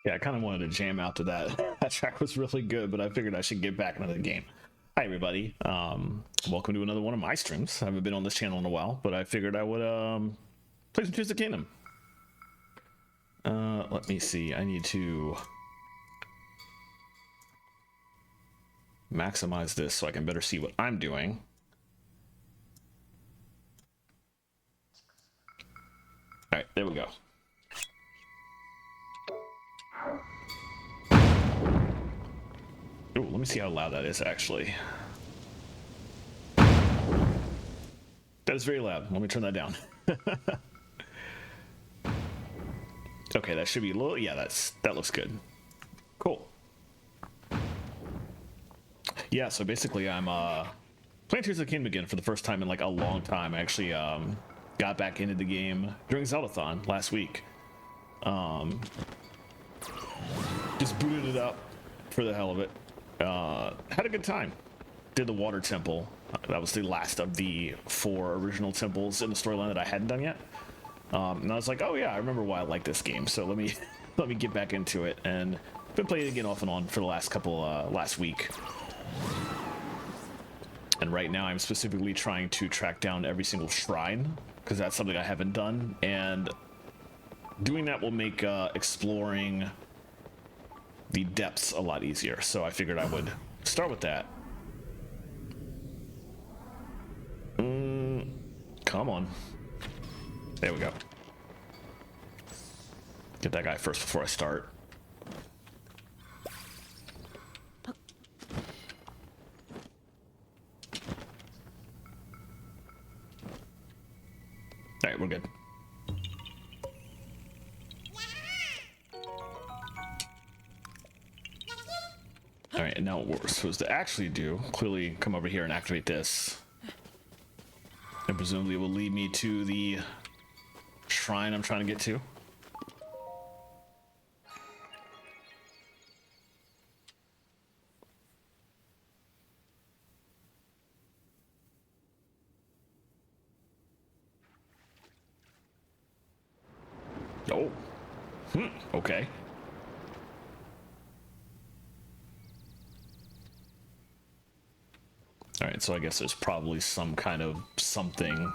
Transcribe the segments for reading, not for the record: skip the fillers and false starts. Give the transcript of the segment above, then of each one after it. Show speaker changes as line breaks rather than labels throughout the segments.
Yeah, I kind of wanted to jam out to that. That track was really good, but I figured I should get back into the game. Hi, everybody. Welcome to another one of my streams. I haven't been on this channel in a while, but I figured I would play some Tears of the Kingdom. Let me see. I need to maximize this so I can better see what I'm doing. All right, there we go. Oh, let me see how loud that is actually. That is very loud. Let me turn that down. Okay, that should be a little. Yeah, that looks good. Cool. Yeah, so basically I'm playing Tears of the Kingdom again for the first time in like a long time. I actually got back into the game during Zeldathon last week. Just booted it up for the hell of it. Had a good time. Did the water temple. That was the last of the 4 original temples in the storyline that I hadn't done yet. And I was like, oh yeah, I remember why I like this game. So let me let me get back into it, and been playing it again off and on for the last week. And right now I'm specifically trying to track down every single shrine, because that's something I haven't done, and doing that will make exploring the depths a lot easier. So I figured I would start with that. Come on. There we go. Get that guy first before I start. Alright, we're good. Alright, and now what we're supposed to actually do, clearly come over here and activate this. And presumably it will lead me to the shrine I'm trying to get to. Oh. Okay. Alright, so I guess there's probably some kind of something.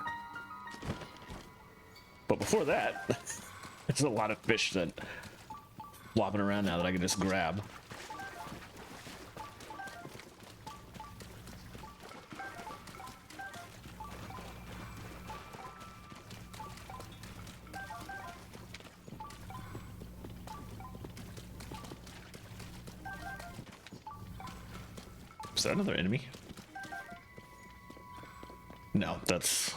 But before that, there's a lot of fish that flopping around now that I can just grab. Is that another enemy? No, that's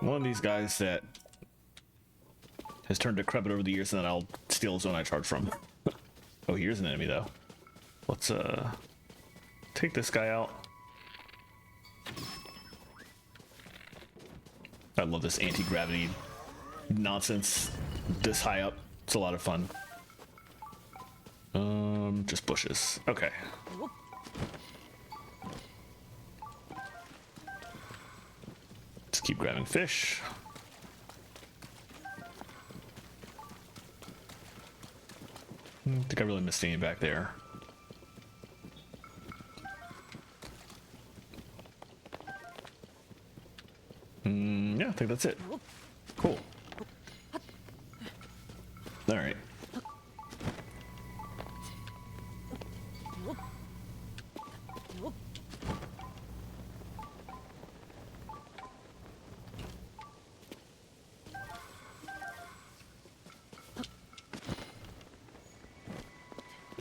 one of these guys that has turned decrepit over the years, and then I'll steal his own I charge from. Oh, here's an enemy though. Let's take this guy out. I love this anti-gravity nonsense this high up. It's a lot of fun. Just bushes. Okay. Just keep grabbing fish. I think I really missed any back there. Yeah, I think that's it. Cool. All right.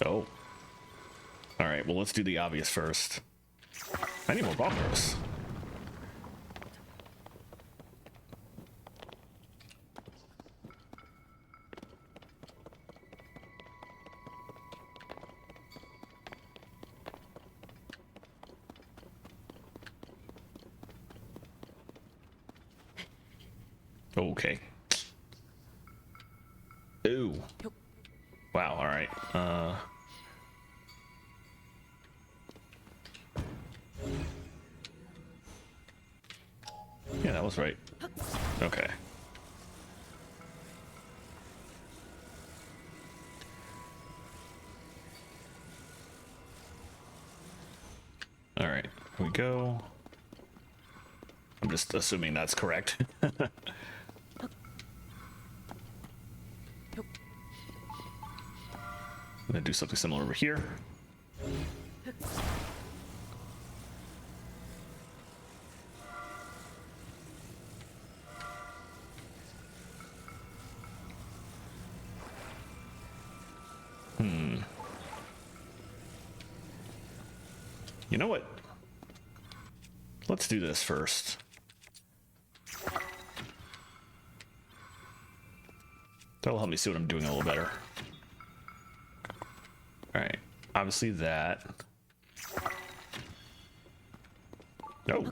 Oh. All right, well, let's do the obvious first. I need more bombers. Okay. Ooh. Wow, all right. Yeah, that was right. Okay. Here we go. I'm just assuming that's correct. I'm gonna do something similar over here. You know what? Let's do this first. That'll help me see what I'm doing a little better. All right, obviously that. No.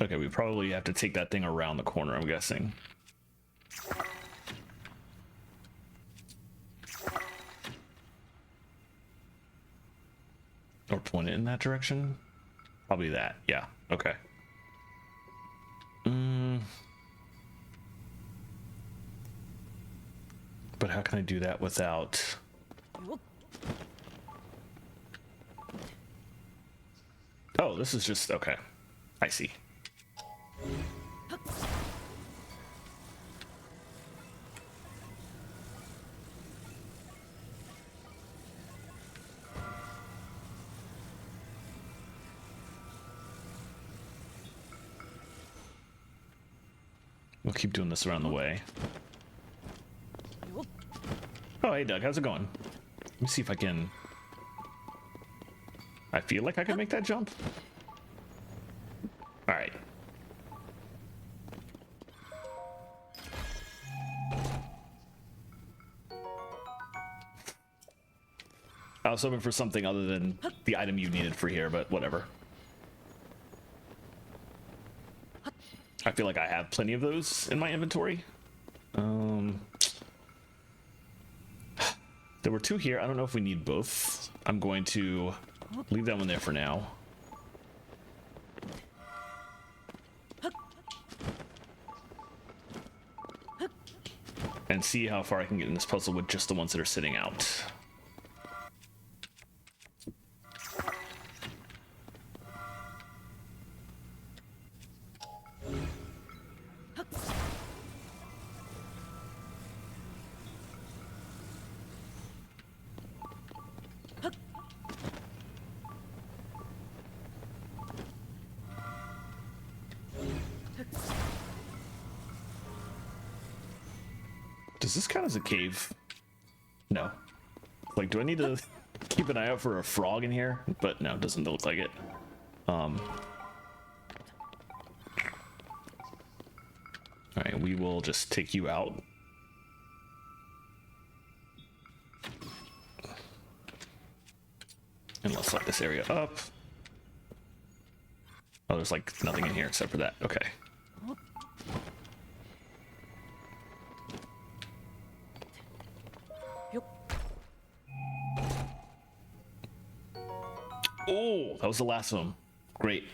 Okay, we probably have to take that thing around the corner, I'm guessing. Or point it in that direction? Probably that, yeah, okay. But how can I do that without... Oh, this is just, okay. I see. We'll keep doing this around the way. Oh, hey Doug, how's it going? Let me see if I can... I feel like I can make that jump. All right. I was hoping for something other than the item you needed for here, but whatever. I feel like I have plenty of those in my inventory. There were two here. I don't know if we need both. I'm going to leave that one there for now. And see how far I can get in this puzzle with just the ones that are sitting out. Does this count as a cave? No. Like, do I need to keep an eye out for a frog in here? But no, it doesn't look like it. Alright, we will just take you out. And let's light this area up. Oh, there's like nothing in here except for that. Okay. Oh, that was the last of them. Great.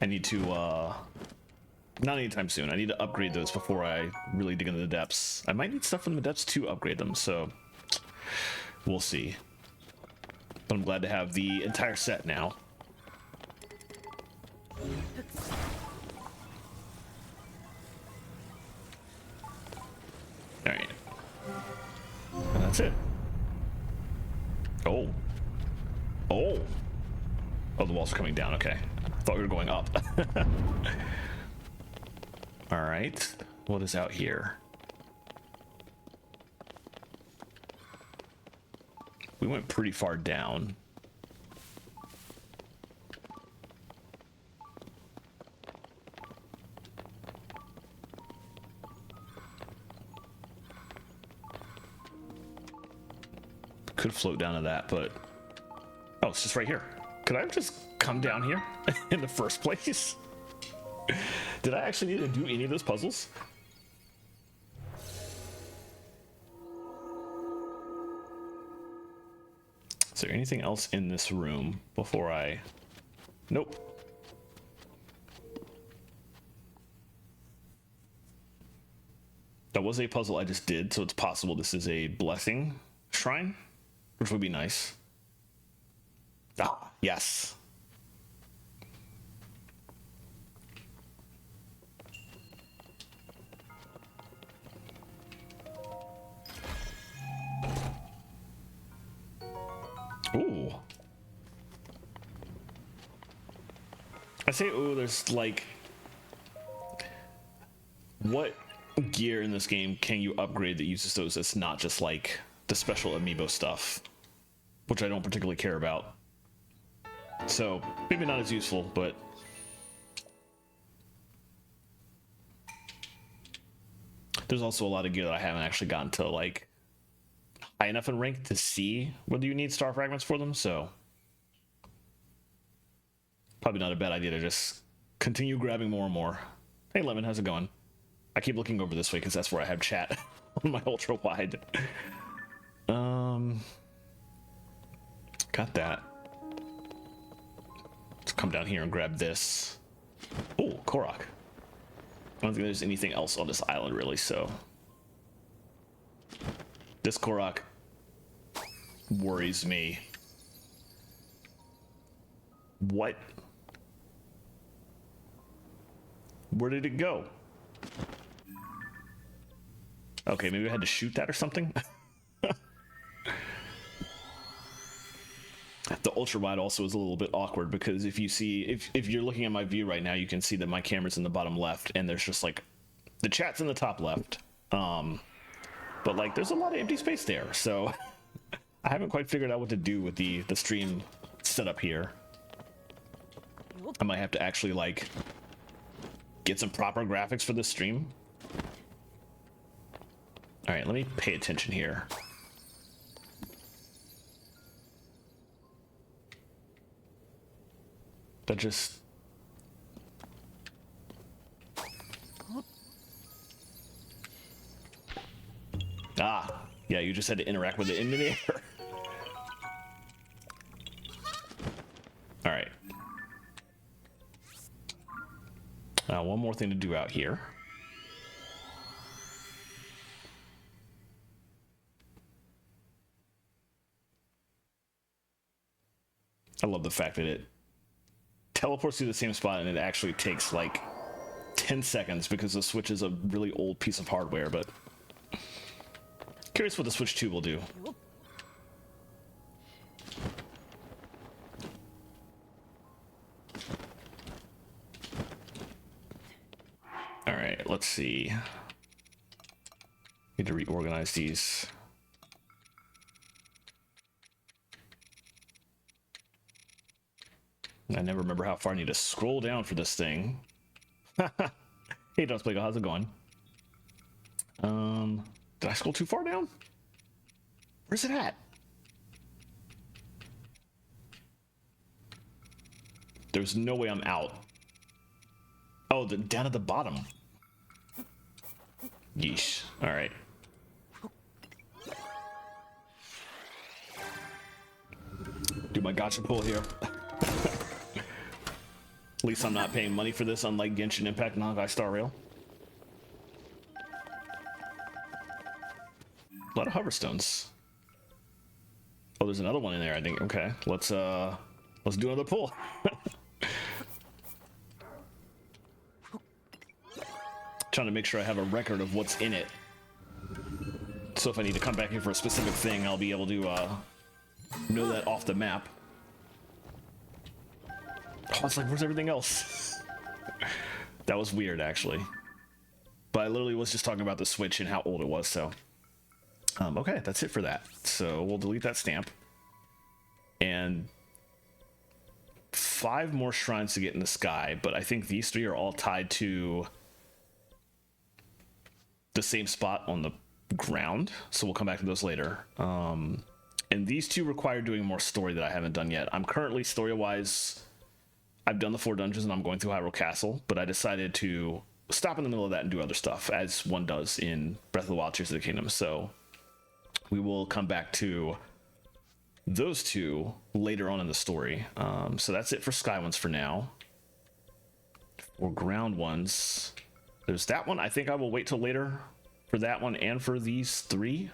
I need to, not anytime soon. I need to upgrade those before I really dig into the depths. I might need stuff from the depths to upgrade them, so we'll see. But I'm glad to have the entire set now. All right. And that's it. Oh. Oh. Oh, the walls are coming down. Okay. Thought we were going up. All right. What is out here? We went pretty far down. Could float down to that, but oh, it's just right here. Could I have just come down here in the first place? Did I actually need to do any of those puzzles? Is there anything else in this room before I... Nope. That was a puzzle I just did, so it's possible this is a blessing shrine, which would be nice. Ah, yes. Ooh. I say, ooh, there's like, what gear in this game can you upgrade that uses those? It's not just like the special amiibo stuff, which I don't particularly care about. So maybe not as useful, but there's also a lot of gear that I haven't actually gotten to like high enough in rank to see whether you need star fragments for them. So probably not a bad idea to just continue grabbing more and more. Hey Lemon, how's it going? I keep looking over this way because that's where I have chat on my ultra wide. Got that. Let's come down here and grab this. Oh, Korok. I don't think there's anything else on this island really, so this Korok worries me. What? Where did it go? Okay, maybe I had to shoot that or something. The ultra wide also is a little bit awkward because if you see, if you're looking at my view right now, you can see that my camera's in the bottom left and there's just like the chat's in the top left. But like there's a lot of empty space there, so I haven't quite figured out what to do with the stream setup here. I might have to actually like get some proper graphics for this stream. All right, let me pay attention here. That just... Ah, yeah, you just had to interact with it in the air. All right. One more thing to do out here. I love the fact that it teleports to the same spot and it actually takes like 10 seconds because the Switch is a really old piece of hardware, but curious what the Switch 2 will do. All right, let's see. Need to reorganize these. I never remember how far I need to scroll down for this thing. Hey, Dust Plague, how's it going? Did I scroll too far down? Where's it at? There's no way I'm out. Oh, down at the bottom. Yeesh. All right. Do my gotcha pull here. At least I'm not paying money for this, unlike Genshin Impact and Honkai Star Rail. A lot of hoverstones. Oh, there's another one in there, I think. Okay, let's do another pull. Trying to make sure I have a record of what's in it. So if I need to come back here for a specific thing, I'll be able to know that off the map. Oh, it's like, where's everything else? That was weird, actually. But I literally was just talking about the Switch and how old it was, so... okay, that's it for that. So we'll delete that stamp. And 5 more shrines to get in the sky, but I think these 3 are all tied to the same spot on the ground, so we'll come back to those later. And these 2 require doing more story that I haven't done yet. I'm currently, story-wise... I've done the 4 dungeons and I'm going through Hyrule Castle, but I decided to stop in the middle of that and do other stuff, as one does in Breath of the Wild: Tears of the Kingdom. So we will come back to those 2 later on in the story. So that's it for Sky ones for now. For ground ones, there's that one. I think I will wait till later for that one and for these 3.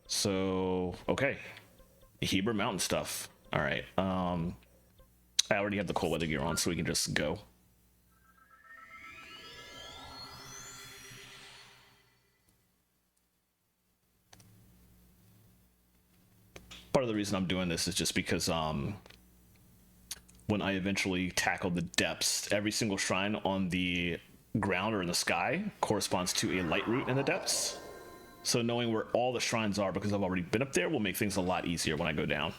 So, okay. Heber Mountain stuff. All right. I already have the cold weather gear on, so we can just go. Part of the reason I'm doing this is just because when I eventually tackle the depths, every single shrine on the ground or in the sky corresponds to a light route in the depths. So knowing where all the shrines are, because I've already been up there, will make things a lot easier when I go down.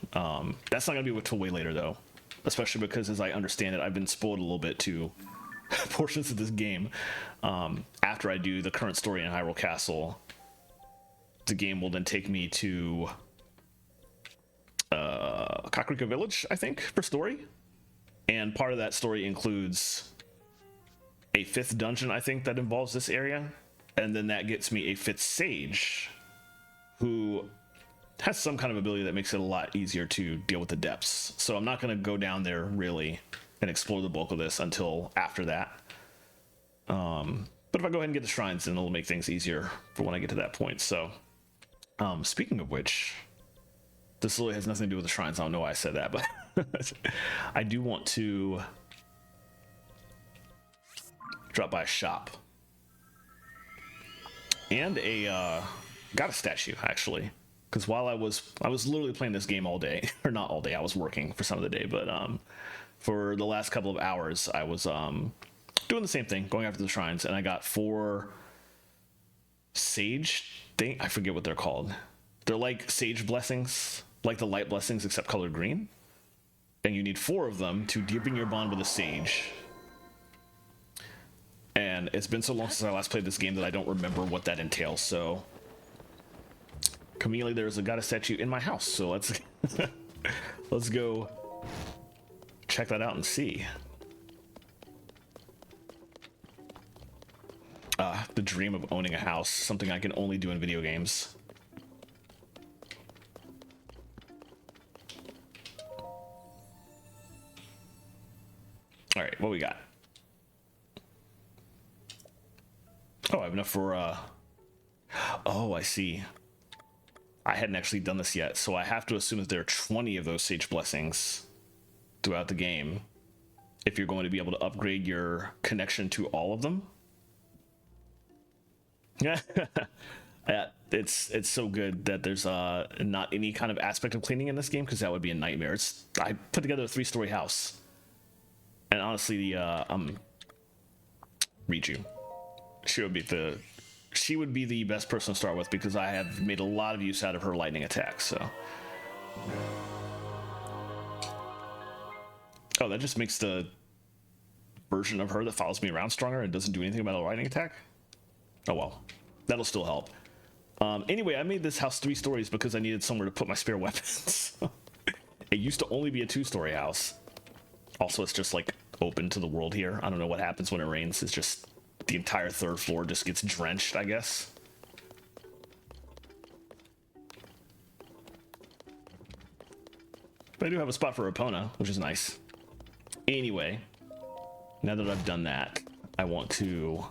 That's not going to be until way later, though. Especially because, as I understand it, I've been spoiled a little bit to portions of this game. After I do the current story in Hyrule Castle, the game will then take me to Kakariko Village, I think, for story. And part of that story includes a 5th dungeon, I think, that involves this area. And then that gets me a 5th sage who has some kind of ability that makes it a lot easier to deal with the depths. So I'm not going to go down there really and explore the bulk of this until after that. But if I go ahead and get the shrines, then it'll make things easier for when I get to that point. So speaking of which, this really has nothing to do with the shrines. I don't know why I said that, but I do want to drop by a shop. And a got a statue, actually. Because while I was literally playing this game all day, or not all day, I was working for some of the day, but for the last couple of hours, I was doing the same thing, going after the shrines, and I got 4 sage thing. I forget what they're called. They're like sage blessings, like the light blessings, except colored green. And you need 4 of them to deepen your bond with a sage. And it's been so long since I last played this game that I don't remember what that entails, so conveniently there's a goddess statue in my house, so let's let's go check that out and see. The dream of owning a house, something I can only do in video games. All right, what we got? Oh, I have enough for oh, I see. I hadn't actually done this yet, so I have to assume that there are 20 of those sage blessings throughout the game if you're going to be able to upgrade your connection to all of them. Yeah. It's so good that there's not any kind of aspect of cleaning in this game, because that would be a nightmare. I put together a 3-story house, and honestly, the Riju, she would be the best person to start with, because I have made a lot of use out of her lightning attacks. So, oh, that just makes the version of her that follows me around stronger and doesn't do anything about a lightning attack. Oh well, that'll still help. Anyway, I made this house 3 stories because I needed somewhere to put my spare weapons. It used to only be a 2-story house. Also, it's just like open to the world here. I don't know what happens when it rains. It's just the entire 3rd floor just gets drenched, I guess. But I do have a spot for Epona, which is nice. Anyway, now that I've done that, I want to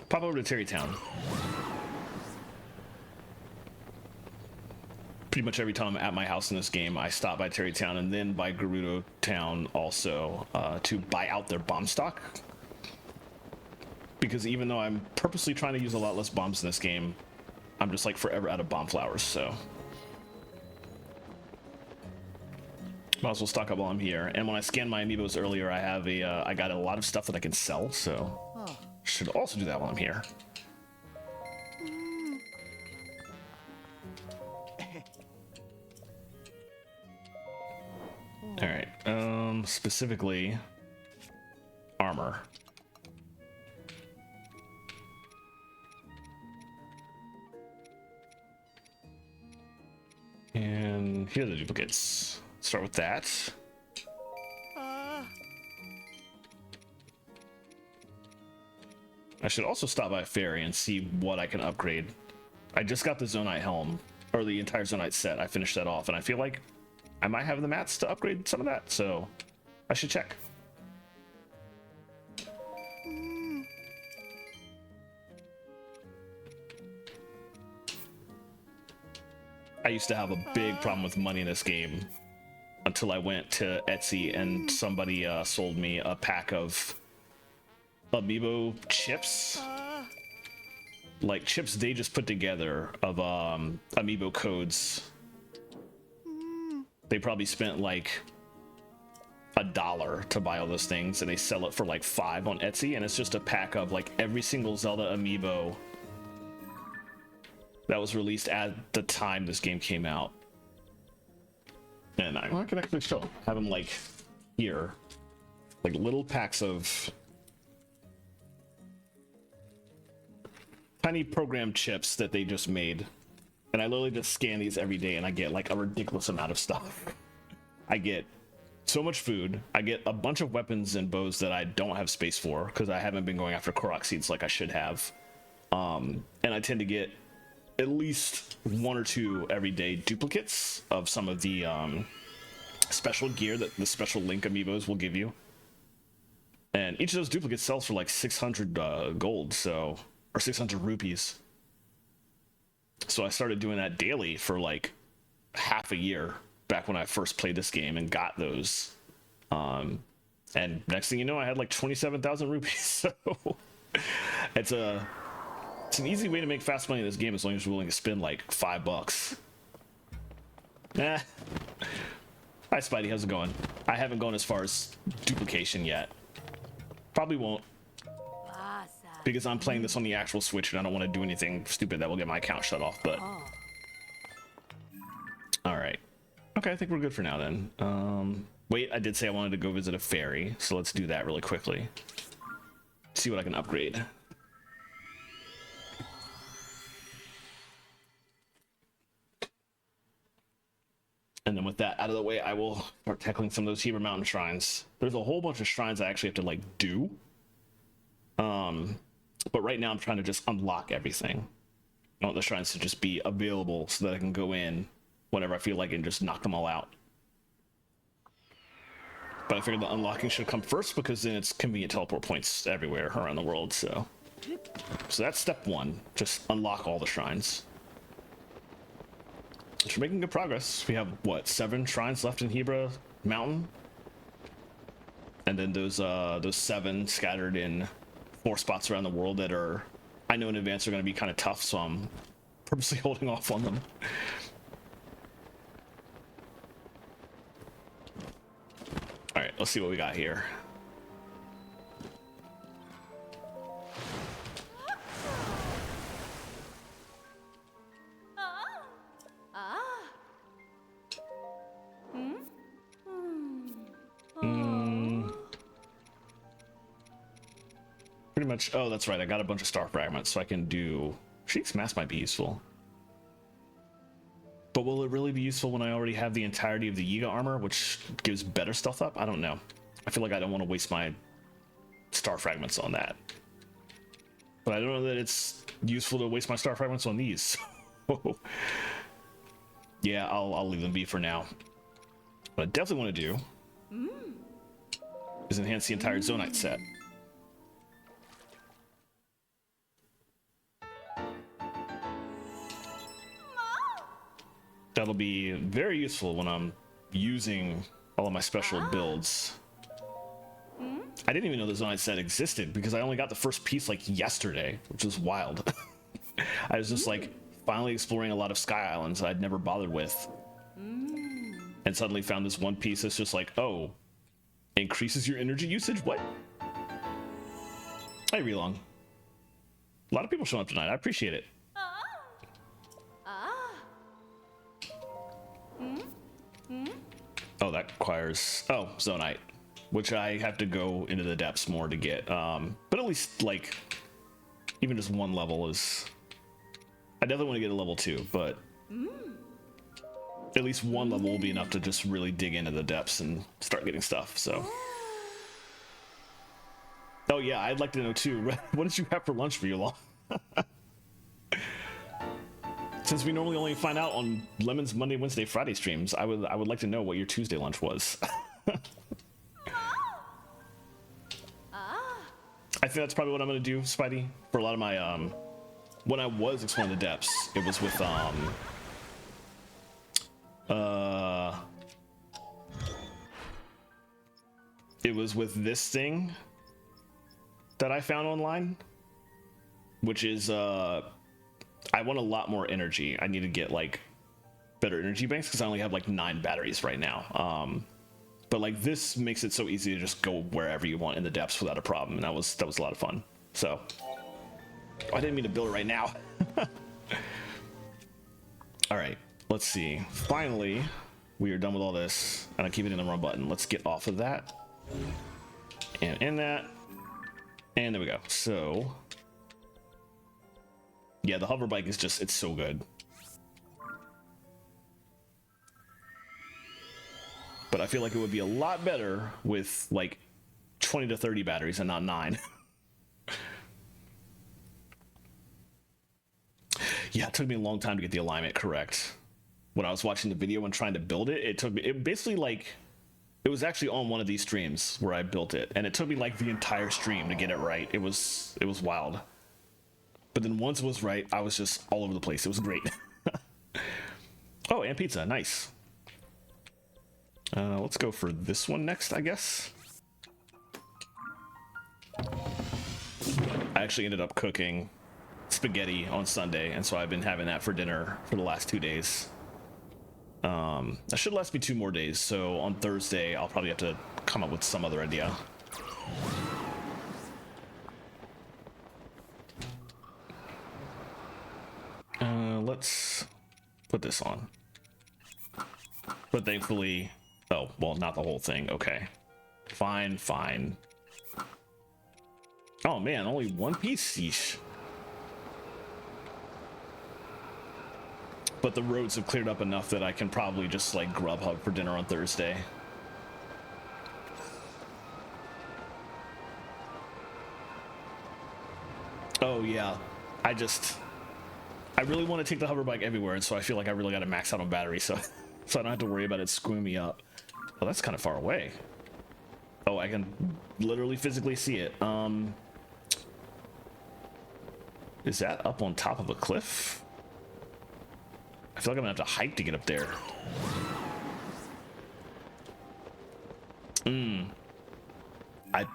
pop over to Terrytown. Pretty much every time I'm at my house in this game, I stop by Terrytown and then by Gerudo Town also to buy out their bomb stock. Because even though I'm purposely trying to use a lot less bombs in this game, I'm just like forever out of bomb flowers, so might as well stock up while I'm here. And when I scanned my amiibos earlier, I have I got a lot of stuff that I can sell, so should also do that while I'm here. All right, specifically armor. And here are the duplicates. Start with that. I should also stop by a ferry and see what I can upgrade. I just got the Zonite helm, or the entire Zonite set. I finished that off, and I feel like I might have the mats to upgrade some of that, so I should check. I used to have a big problem with money in this game until I went to Etsy and somebody sold me a pack of amiibo chips, like chips they just put together of amiibo codes. They probably spent like $1 to buy all those things, and they sell it for like $5 on Etsy, and it's just a pack of like every single Zelda amiibo that was released at the time this game came out. And I can actually show them. Have them like here, like little packs of tiny programmed chips that they just made. And I literally just scan these every day, and I get like a ridiculous amount of stuff. I get so much food. I get a bunch of weapons and bows that I don't have space for because I haven't been going after Korok seeds like I should have. And I tend to get at least 1 or 2 everyday duplicates of some of the special gear that the special Link amiibos will give you. And each of those duplicates sells for like 600 gold, so, or 600 rupees. So I started doing that daily for like half a year back when I first played this game and got those. And next thing you know, I had like 27,000 rupees. So it's an easy way to make fast money in this game as long as you're willing to spend like $5. Hi Spidey, how's it going? I haven't gone as far as duplication yet. Probably won't. Because I'm playing this on the actual Switch and I don't want to do anything stupid that will get my account shut off, but... Alright. Okay, I think we're good for now then. Wait, I did say I wanted to go visit a fairy, so let's do that really quickly. See what I can upgrade. And then with that out of the way, I will start tackling some of those Hebra Mountain shrines. There's a whole bunch of shrines I actually have to like do. But right now I'm trying to just unlock everything. I want the shrines to just be available so that I can go in whenever I feel like it and just knock them all out. But I figured the unlocking should come first because then it's convenient teleport points everywhere around the world, so that's step 1. Just unlock all the shrines. Which we're making good progress. We have, what, 7 shrines left in Hebra Mountain? And then those 7 scattered in 4 spots around the world that are, I know in advance, are going to be kind of tough, so I'm purposely holding off on them. Alright, let's see what we got here. Pretty much. Oh, that's right. I got a bunch of star fragments, so I can do... Sheik's Mask might be useful. But will it really be useful when I already have the entirety of the Yiga armor, which gives better stealth up? I don't know. I feel like I don't want to waste my star fragments on that. But I don't know that it's useful to waste my star fragments on these. Yeah, I'll leave them be for now. What I definitely want to do is enhance the entire Zonite set. That'll be very useful when I'm using all of my special builds. I didn't even know the Zonite set existed because I only got the first piece like yesterday, which is wild. I was just like finally exploring a lot of Sky Islands I'd never bothered with. And suddenly found this one piece that's just like, oh, increases your energy usage? What? Hey, Relong. A lot of people showing up tonight. I appreciate it. Oh, that requires, oh, Zonite, which I have to go into the depths more to get. But at least, like, even just 1 level is, I definitely want to get a level 2, but at least 1 level will be enough to just really dig into the depths and start getting stuff, so. Oh yeah, I'd like to know too, what did you have for lunch for you long? Since we normally only find out on Lemon's Monday, Wednesday, Friday streams, I would like to know what your Tuesday lunch was. I think that's probably what I'm gonna do, Spidey. For a lot of my when I was exploring the depths, it was with Uh, it was with this thing that I found online, which is I want a lot more energy. I need to get like better energy banks because I only have like 9 batteries right now. But like this makes it so easy to just go wherever you want in the depths without a problem, and that was a lot of fun. So I didn't mean to build it right now. All right, let's see. Finally, we are done with all this, and I keep it in the wrong button. Let's get off of that, and in that, and there we go. So yeah, the hover bike is just, it's so good. But I feel like it would be a lot better with like 20 to 30 batteries and not 9. Yeah, it took me a long time to get the alignment correct. When I was watching the video and trying to build it, it took me, it basically like, it was actually on one of these streams where I built it, and it took me like the entire stream to get it right. It was wild. But then once it was right, I was just all over the place. It was great. Oh, and pizza, nice. Let's go for this one next, I guess. I actually ended up cooking spaghetti on Sunday, and so I've been having that for dinner for the last 2 days. That should last me 2 more days, so on Thursday I'll probably have to come up with some other idea. Let's put this on. But thankfully, oh, well, not the whole thing. Okay. Fine, fine. Oh man, only 1 piece? Yeesh. But the roads have cleared up enough that I can probably just like Grubhub for dinner on Thursday. Oh yeah, I really want to take the hover bike everywhere, and so I feel like I really got to max out on battery, so so I don't have to worry about it screwing me up. Oh, that's kind of far away. Oh, I can literally physically see it. Is that up on top of a cliff? I feel like I'm gonna have to hike to get up there. I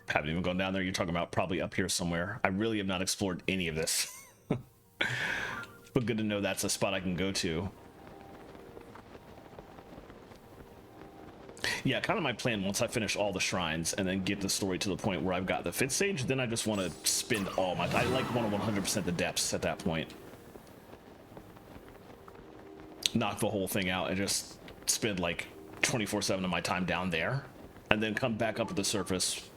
haven't even gone down there. You're talking about probably up here somewhere. I really have not explored any of this. But good to know that's a spot I can go to. Yeah, kind of my plan once I finish all the shrines and then get the story to the point where I've got the 5th stage, then I just want to spend all my... I like want to 100% the depths at that point. Knock the whole thing out and just spend like 24/7 of my time down there, and then come back up to the surface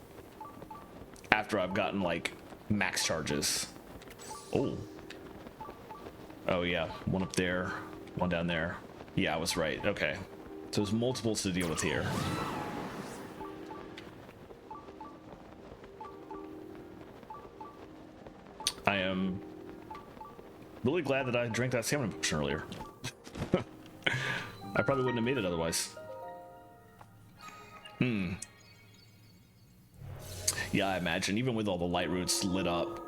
after I've gotten like max charges. Oh yeah, one up there, one down there. Yeah, I was right. Okay, so there's multiples to deal with here. I am really glad that I drank that stamina potion earlier. I probably wouldn't have made it otherwise. Yeah, I imagine even with all the light routes lit up,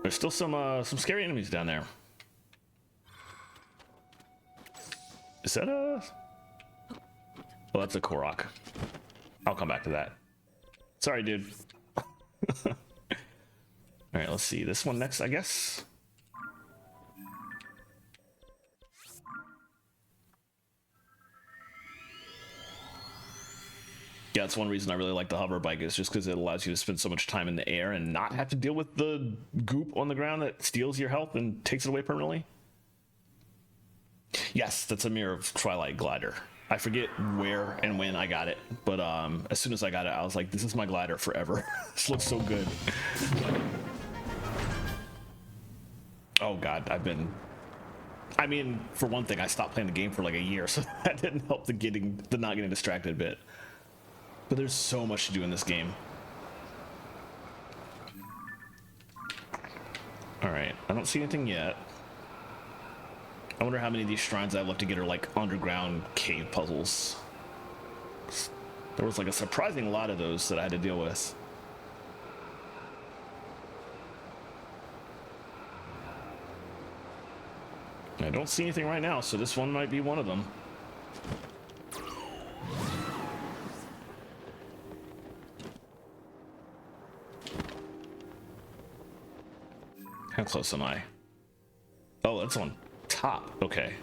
there's still some scary enemies down there. Is that a... Well, that's a Korok. I'll come back to that. Sorry, dude. All right, let's see. This one next, I guess. Yeah, that's one reason I really like the hover bike, is just because it allows you to spend so much time in the air and not have to deal with the goop on the ground that steals your health and takes it away permanently. Yes, that's a Mirror of Twilight glider. I forget where and when I got it, but as soon as I got it, I was like, this is my glider forever. This looks so good. Oh god, I mean, for one thing, I stopped playing the game for like a year, so that didn't help the not getting distracted a bit. But there's so much to do in this game. Alright, I don't see anything yet. I wonder how many of these shrines I have left to get are like underground cave puzzles. There was like a surprising lot of those that I had to deal with. I don't see anything right now, so this one might be one of them. How close am I? Oh, that's on top. Okay.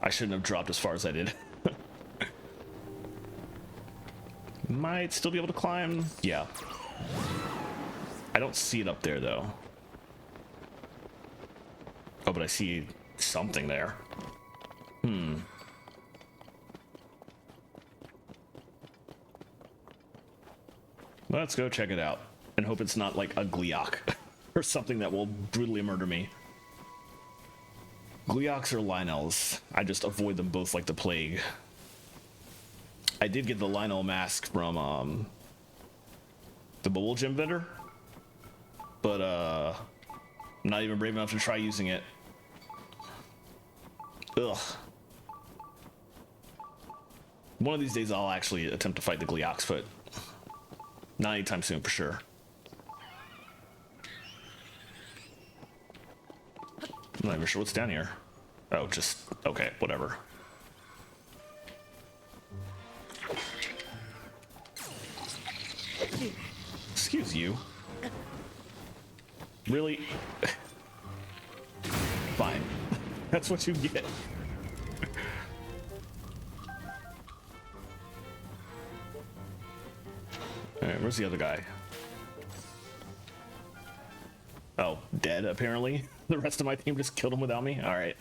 I shouldn't have dropped as far as I did. Might still be able to climb. Yeah. I don't see it up there, though. Oh, but I see something there. Let's go check it out and hope it's not like a Gleeok or something that will brutally murder me. Gleeoks or Lynels, I just avoid them both like the plague. I did get the Lynel mask from the mobile gym vendor, but I'm not even brave enough to try using it. Ugh. One of these days I'll actually attempt to fight the Gleeoks, but not anytime soon for sure. I'm not even sure what's down here. Oh, just, okay, whatever. Excuse you. Really? Fine. That's what you get. Alright, where's the other guy? Oh, dead, apparently. The rest of my team just killed him without me? Alright.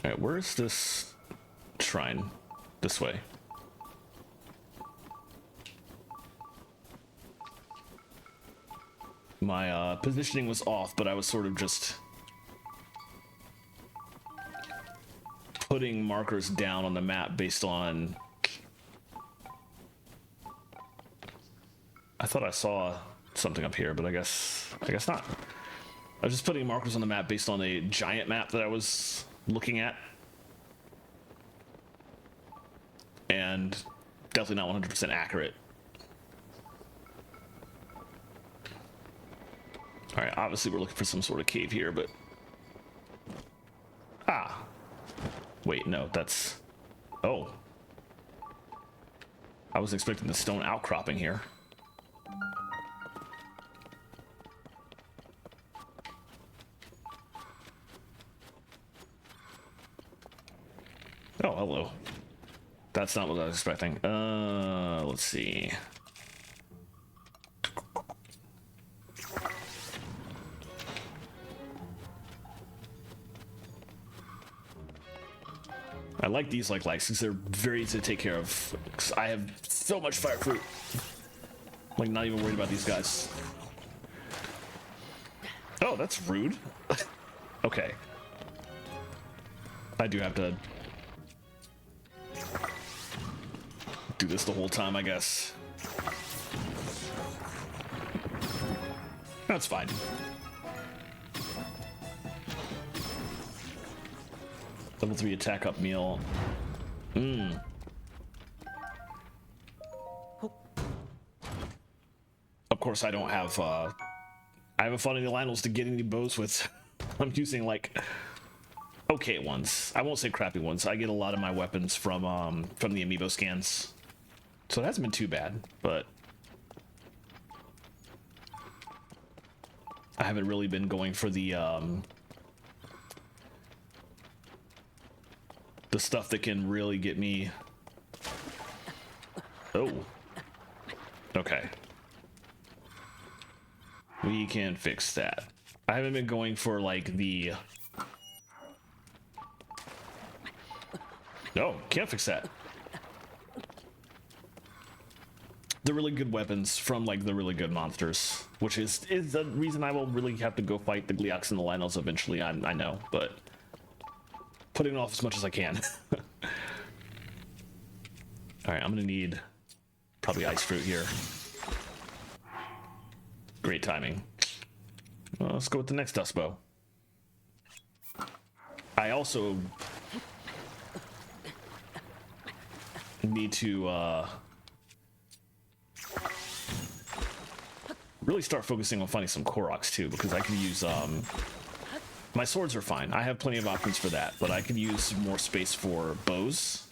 Alright, where's this shrine? This way. My positioning was off, but I was sort of just putting markers down on the map based on... I thought I saw something up here, but I guess not. I was just putting markers on the map based on a giant map that I was looking at. And definitely not 100% accurate. Alright, obviously we're looking for some sort of cave here, but... Ah! Wait, no, that's... Oh. I was expecting the stone outcropping here. Oh, hello. That's not what I was expecting. Let's see. I like these like likes because they're very easy to take care of. 'Cause I have so much fire fruit. Like, not even worried about these guys. Oh, that's rude. Okay. I do have to do this the whole time, I guess. That's fine. Level 3 attack up meal. Of course, I don't have, I haven't found any Lynels to get any bows with. I'm using, like, okay ones. I won't say crappy ones. I get a lot of my weapons from the amiibo scans. So it hasn't been too bad, but I haven't really been going for the stuff that can really get me. Oh. Okay. We can fix that. I haven't been going for like the... No, can't fix that. The really good weapons from like the really good monsters, which is the reason I will really have to go fight the Gleeoks and the Lynels eventually. I know, but putting it off as much as I can. All right, I'm gonna need probably ice fruit here. Great timing. Well, let's go with the next dust bow. I also need to really start focusing on finding some Koroks too, because I can use My swords are fine. I have plenty of options for that, but I could use more space for bows.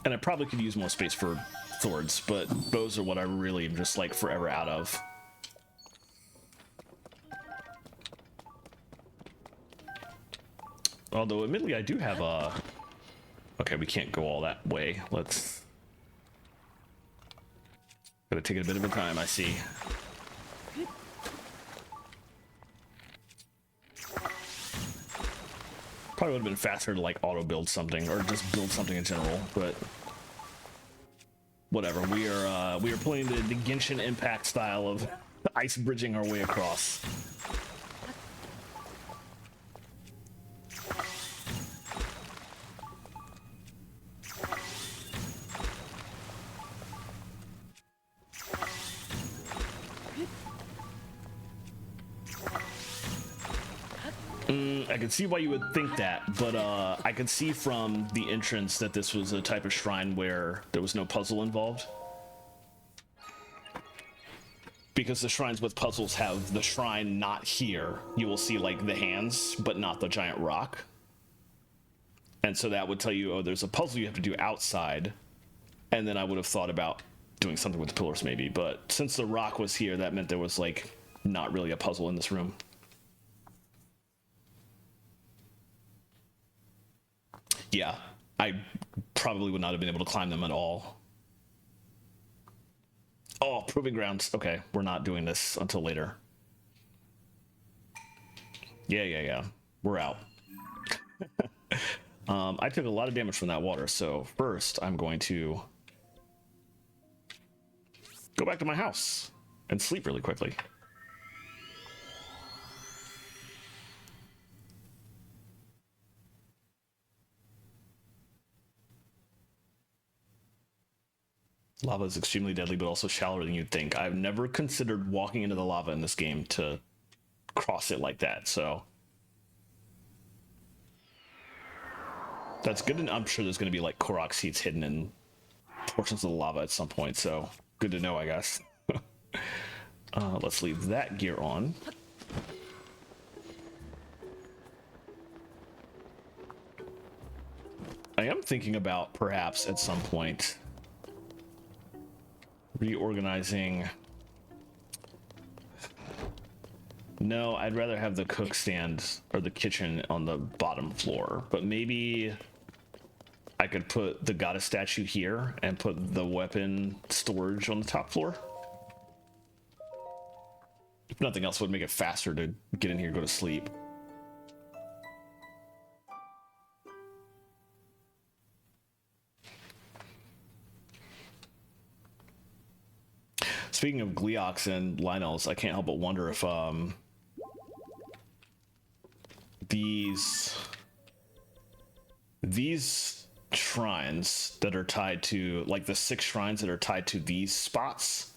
And I probably could use more space for swords, but bows are what I really am just like forever out of. Although, admittedly, I do have a... Okay, we can't go all that way. Let's... Gotta take it a bit of a time, I see. Probably would have been faster to, like, auto-build something, or just build something in general, but... Whatever, we are playing the Genshin Impact style of ice bridging our way across. I can see why you would think that, but I could see from the entrance that this was a type of shrine where there was no puzzle involved. Because the shrines with puzzles have the shrine not here. You will see like the hands, but not the giant rock. And so that would tell you, oh, there's a puzzle you have to do outside. And then I would have thought about doing something with the pillars maybe. But since the rock was here, that meant there was like not really a puzzle in this room. Yeah, I probably would not have been able to climb them at all. Oh, proving grounds. Okay, we're not doing this until later. Yeah. We're out. I took a lot of damage from that water, so first I'm going to go back to my house and sleep really quickly. Lava is extremely deadly, but also shallower than you'd think. I've never considered walking into the lava in this game to cross it like that, so... That's good, and I'm sure there's going to be, like, Korok seeds hidden in portions of the lava at some point, so good to know, I guess. Let's leave that gear on. I am thinking about, perhaps, at some point... reorganizing. No, I'd rather have the cook stand or the kitchen on the bottom floor, but maybe I could put the goddess statue here and put the weapon storage on the top floor. If nothing else, would make it faster to get in here and go to sleep. Speaking of Gleox and Lynels, I can't help but wonder if these shrines that are tied to, like the 6 shrines that are tied to these spots,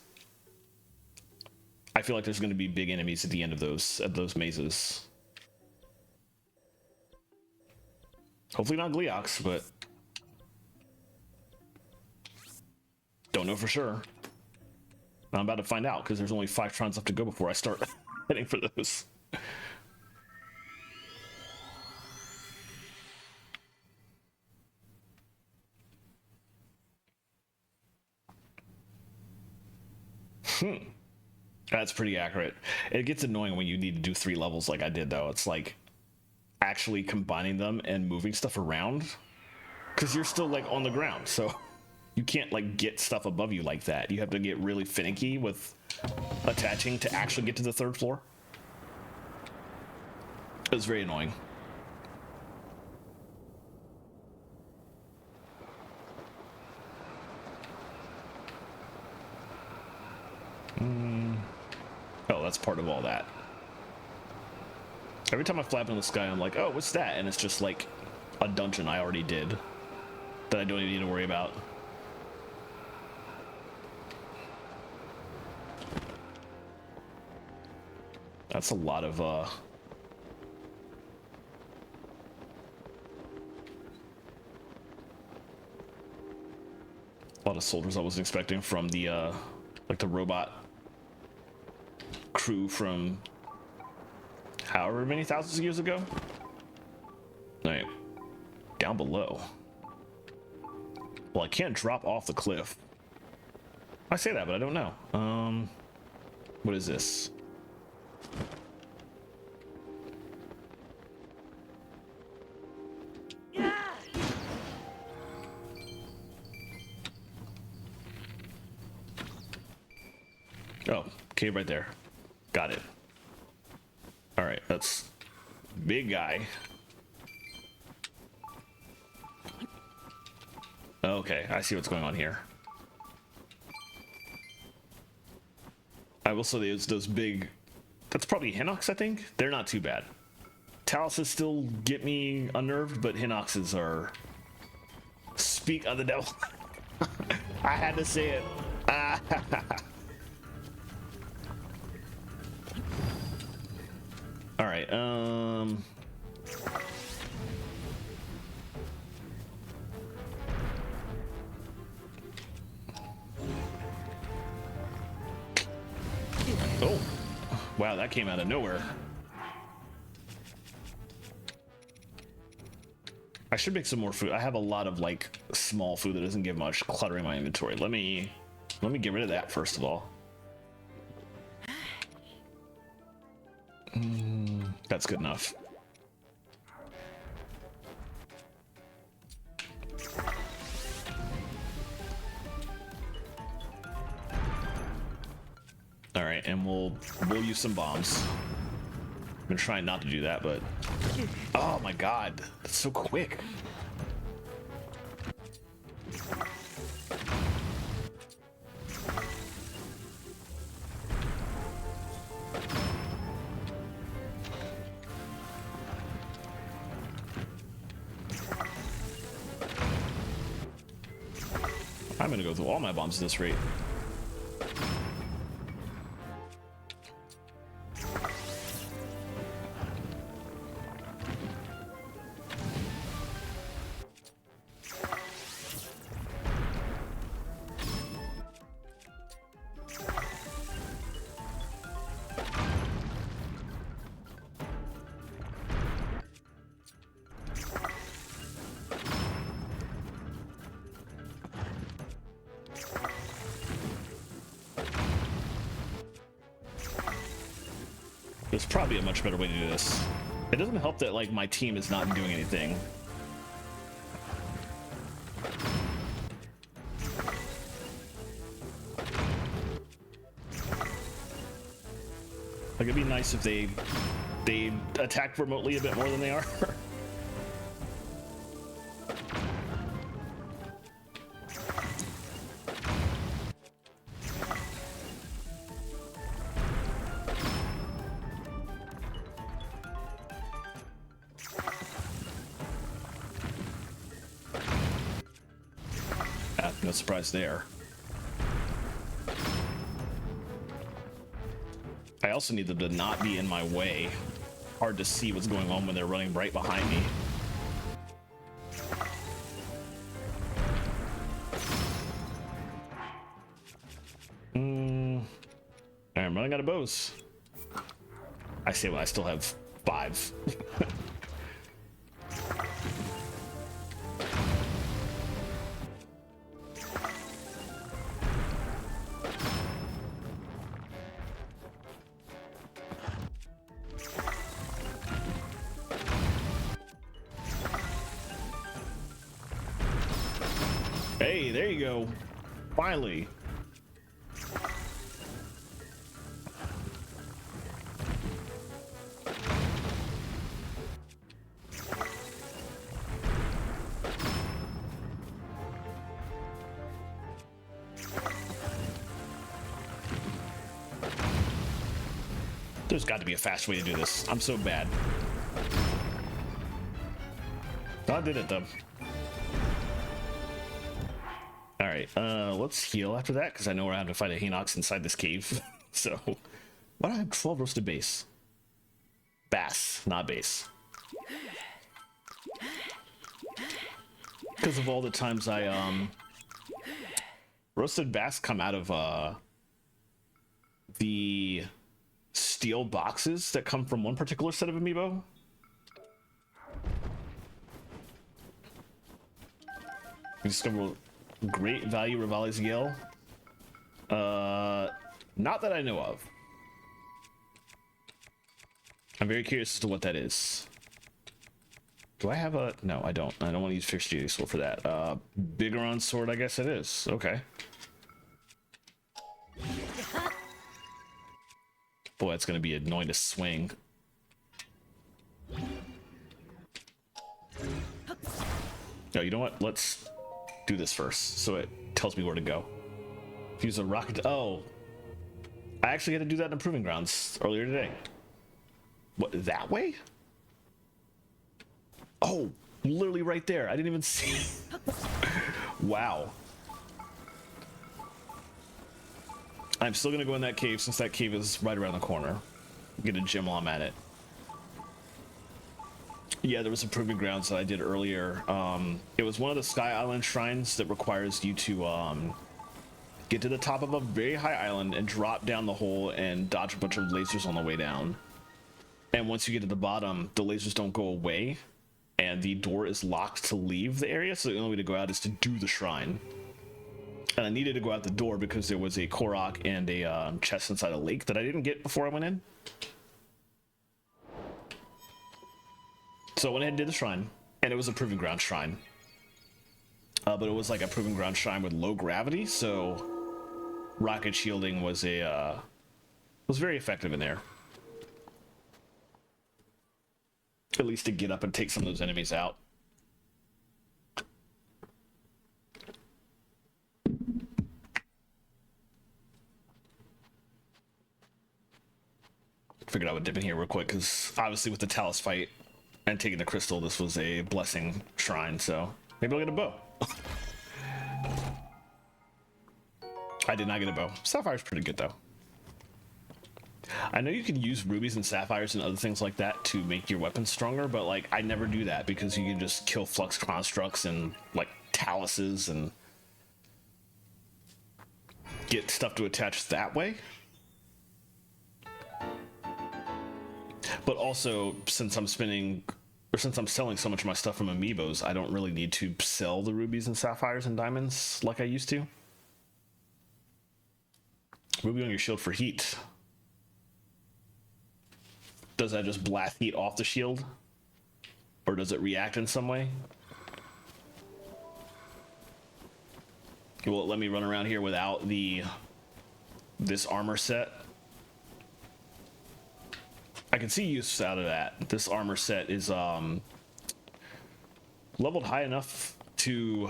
I feel like there's going to be big enemies at the end of those mazes. Hopefully not Gleox, but don't know for sure. I'm about to find out because there's only 5 shrines left to go before I start heading for those. That's pretty accurate. It gets annoying when you need to do 3 levels like I did, though. It's like actually combining them and moving stuff around because you're still like on the ground, so you can't like get stuff above you like that. You have to get really finicky with attaching to actually get to the 3rd floor. It was very annoying. Oh, that's part of all that. Every time I fly up in the sky, I'm like, oh, what's that? And it's just like a dungeon I already did that I don't even need to worry about. That's a lot of A lot of soldiers I wasn't expecting from the like the robot crew from however many thousands of years ago. All right, down below. Well, I can't drop off the cliff. I say that, but I don't know. What is this? Oh, cave right there. Got it. All right, that's big guy. Okay, I see what's going on here. I will say those big, that's probably Hinox, I think. They're not too bad. Taluses still get me unnerved, but Hinoxes are, speak of the devil. I had to say it. All right, oh, wow, that came out of nowhere. I should make some more food. I have a lot of like small food that doesn't give much, cluttering my inventory. Let me get rid of that first of all. That's good enough. All right, and we'll use some bombs. I'm gonna try not to do that, but oh my god, that's so quick. I'm gonna go through all my bombs at this rate. There's probably a much better way to do this. It doesn't help that like my team is not doing anything. Like it'd be nice if they attack remotely a bit more than they are. No surprise there. I also need them to not be in my way. Hard to see what's going on when they're running right behind me. I'm running out of bows. I say, well, I still have 5. Hey, there you go. Finally. There's got to be a fast way to do this. I'm so bad. I did it though. All right, let's heal after that because I know we're having to fight a Hinox inside this cave. So, why do I have 12 roasted bass? Bass, not bass. Because of all the times I Roasted bass come out of the steel boxes that come from one particular set of amiibo. We discover great value Rivali's Gale. Not that I know of. I'm very curious as to what that is. Do I have a... No, I don't. I don't want to use Fierce Duty Sword for that. Bigoron Sword, I guess it is. Okay. Boy, it's going to be annoying to swing. No, you know what? Let's do this first, so it tells me where to go. Use a rocket... Oh. I actually had to do that in Proving Grounds earlier today. What, that way? Oh, literally right there. I didn't even see. Wow. I'm still gonna go in that cave since that cave is right around the corner. Get a gem while I'm at it. Yeah, there was a Proving Grounds that I did earlier. It was one of the Sky Island shrines that requires you to get to the top of a very high island and drop down the hole and dodge a bunch of lasers on the way down. And once you get to the bottom, the lasers don't go away, and the door is locked to leave the area, so the only way to go out is to do the shrine. And I needed to go out the door because there was a Korok and a chest inside a lake that I didn't get before I went in. So I went ahead and did the shrine, and it was a Proving Ground shrine. But it was like a Proving Ground shrine with low gravity, so rocket shielding was very effective in there. At least to get up and take some of those enemies out. Figured I would dip in here real quick because obviously with the Talus fight and taking the crystal, this was a blessing shrine, so maybe I'll get a bow. I did not get a bow. Sapphire's pretty good though. I know you can use rubies and sapphires and other things like that to make your weapons stronger, but like I never do that because you can just kill flux constructs and like taluses and get stuff to attach that way. But also, since I'm selling so much of my stuff from amiibos, I don't really need to sell the rubies and sapphires and diamonds like I used to. Ruby on your shield for heat. Does that just blast heat off the shield? Or does it react in some way? Will it let me run around here without this armor set? I can see use out of that. This armor set is leveled high enough to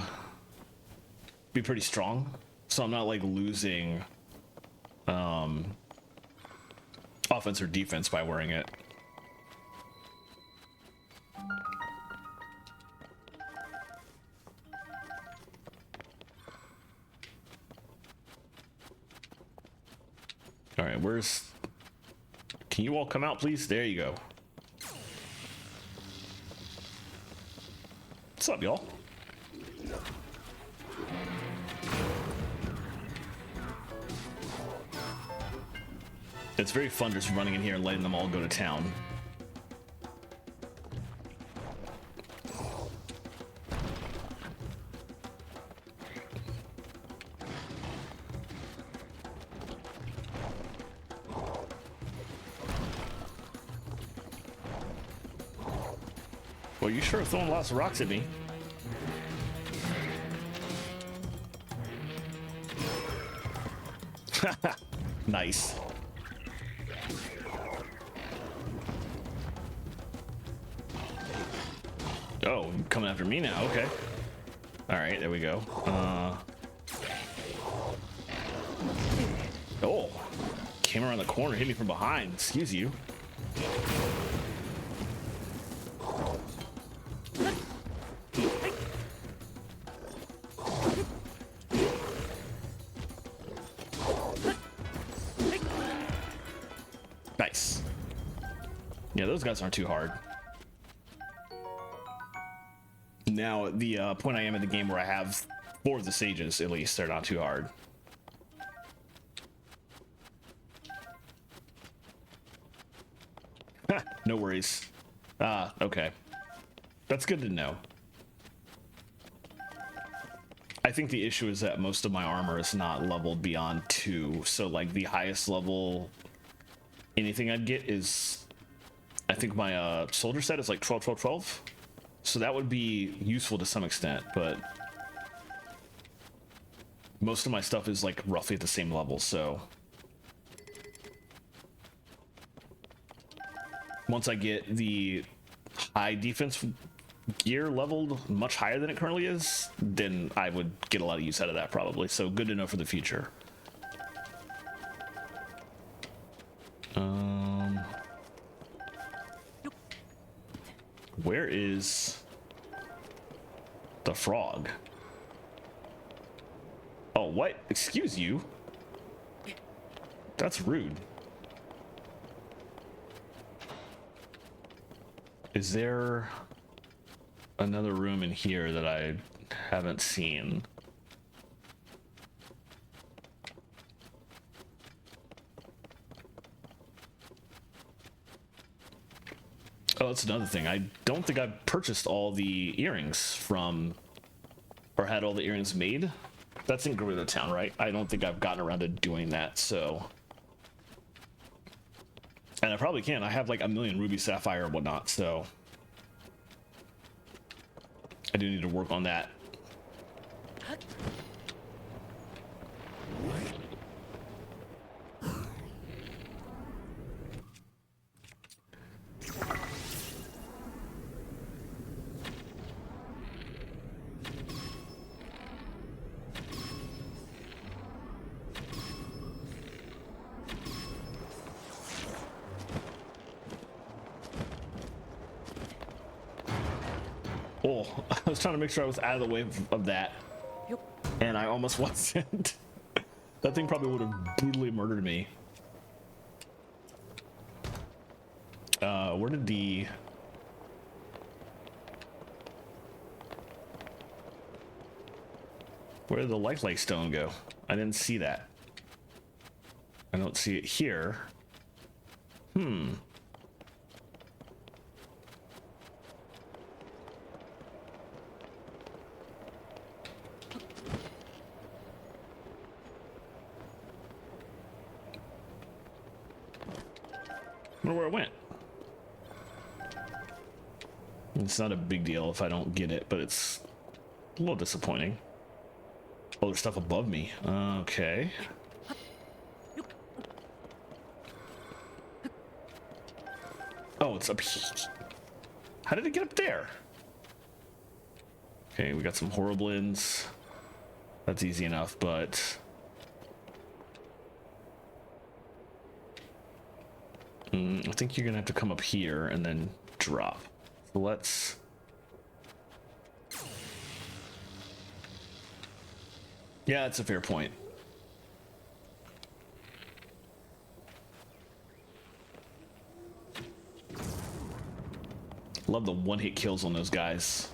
be pretty strong, so I'm not like losing offense or defense by wearing it. All right, can you all come out, please? There you go. What's up, y'all? It's very fun just running in here and letting them all go to town. Well, you sure are throwing lots of rocks at me. Nice. Oh, you're coming after me now. Okay. All right, there we go. Oh, came around the corner, hit me from behind. Excuse you. Nice. Yeah, those guys aren't too hard. Now, the point I am in the game where I have For the sages, at least, they're not too hard. No worries. Ah, okay. That's good to know. I think the issue is that most of my armor is not leveled beyond 2, so like the highest level anything I'd get is, I think my soldier set is like 12, 12, 12. So that would be useful to some extent, but most of my stuff is like roughly at the same level, so once I get the high defense gear leveled much higher than it currently is, then I would get a lot of use out of that probably. So good to know for the future. Where is the frog? Oh, what? Excuse you? That's rude. Is there another room in here that I haven't seen? Oh, that's another thing. I don't think I've purchased all the earrings from, or had all the earrings made. That's in Gorilla Town, right? I don't think I've gotten around to doing that, so. And I probably can. I have like a million ruby, sapphire, and whatnot, so. I do need to work on that. Oh, I was trying to make sure I was out of the way of that. Yep. And I almost wasn't. That thing probably would have brutally murdered me. Where did the... Where did the lifelike stone go? I didn't see that. I don't see it here. Hmm. I wonder where it went. It's not a big deal if I don't get it, but it's a little disappointing. Oh, there's stuff above me. Okay. Oh, it's up here. How did it get up there? Okay, we got some Horriblins. That's easy enough, but... I think you're gonna have to come up here and then drop. So let's... Yeah, that's a fair point. Love the one-hit kills on those guys.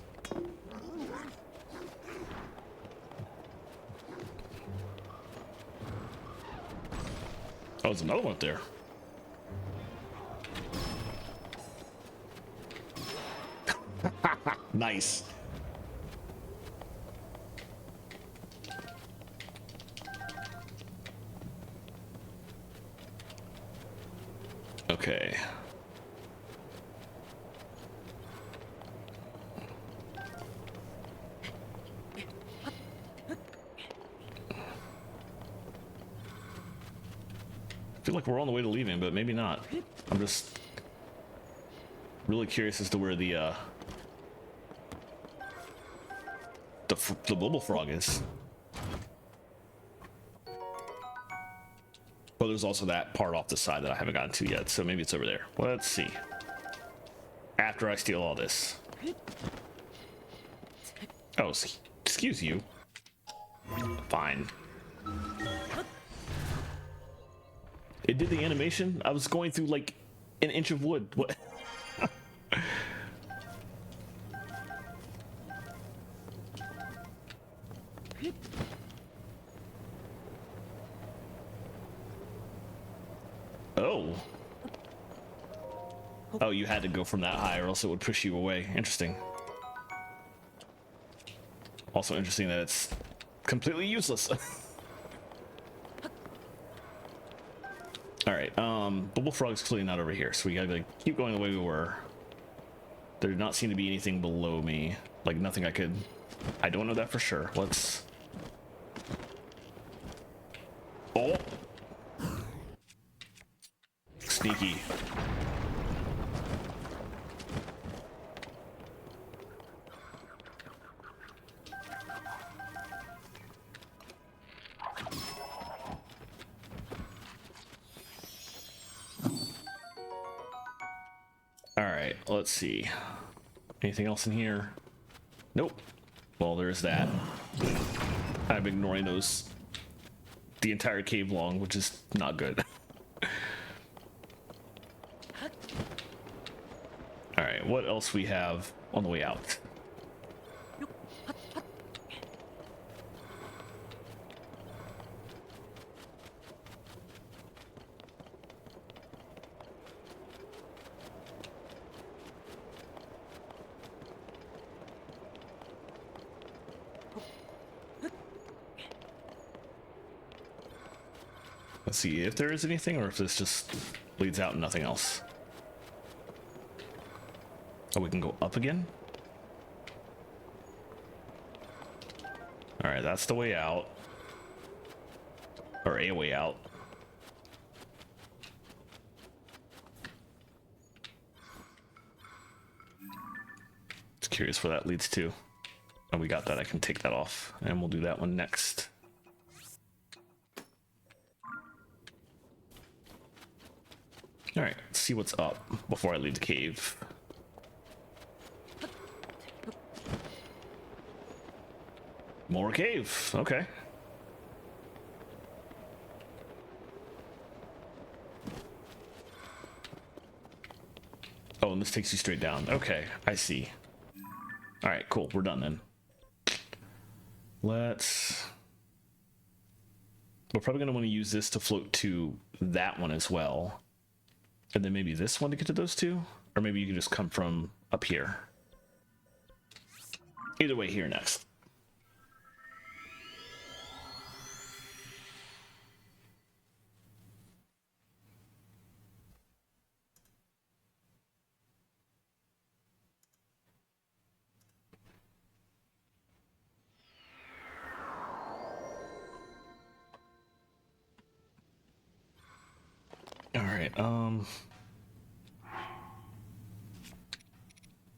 Oh, there's another one up there. Nice. Okay. I feel like we're on the way to leaving, but maybe not. I'm just really curious as to where the bubble frog is. But there's also that part off the side that I haven't gotten to yet, so maybe it's over there. Let's see. After I steal all this. Oh, excuse you. Fine. It did the animation? I was going through like an inch of wood. What? Oh. Oh, you had to go from that high or else it would push you away. Interesting. Also interesting that it's completely useless. Alright, the bullfrog's clearly not over here, so we gotta like, keep going the way we were. There did not seem to be anything below me. Like nothing I could... I don't know that for sure. Let's... Oh! Sneaky. Alright, let's see. Anything else in here? Nope. Well, there's that. I'm ignoring those the entire cave long, which is not good. Alright, what else we have on the way out? Let's see if there is anything or if this just leads out and nothing else. Oh, we can go up again? Alright, that's the way out. Or a way out. Just curious where that leads to. Oh, we got that. I can take that off. And we'll do that one next. Alright, let's see what's up before I leave the cave. More cave. Okay. Oh, and this takes you straight down. Okay, I see. Alright, cool. We're done then. Let's... We're probably going to want to use this to float to that one as well. And then maybe this one to get to those two? Or maybe you can just come from up here. Either way, here next. Alright,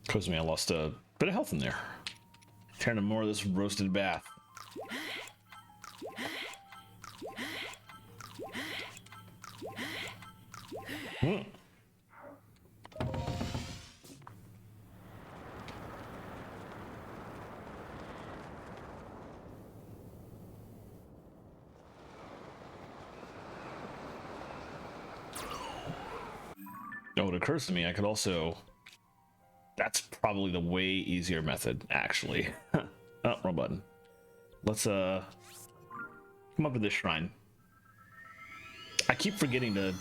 Cause me, I lost a bit of health in there. Turn to more of this roasted bath. Oh, it occurs to me I could also... That's probably the way easier method, actually. Oh, wrong button. Let's, come up to this shrine. I keep forgetting to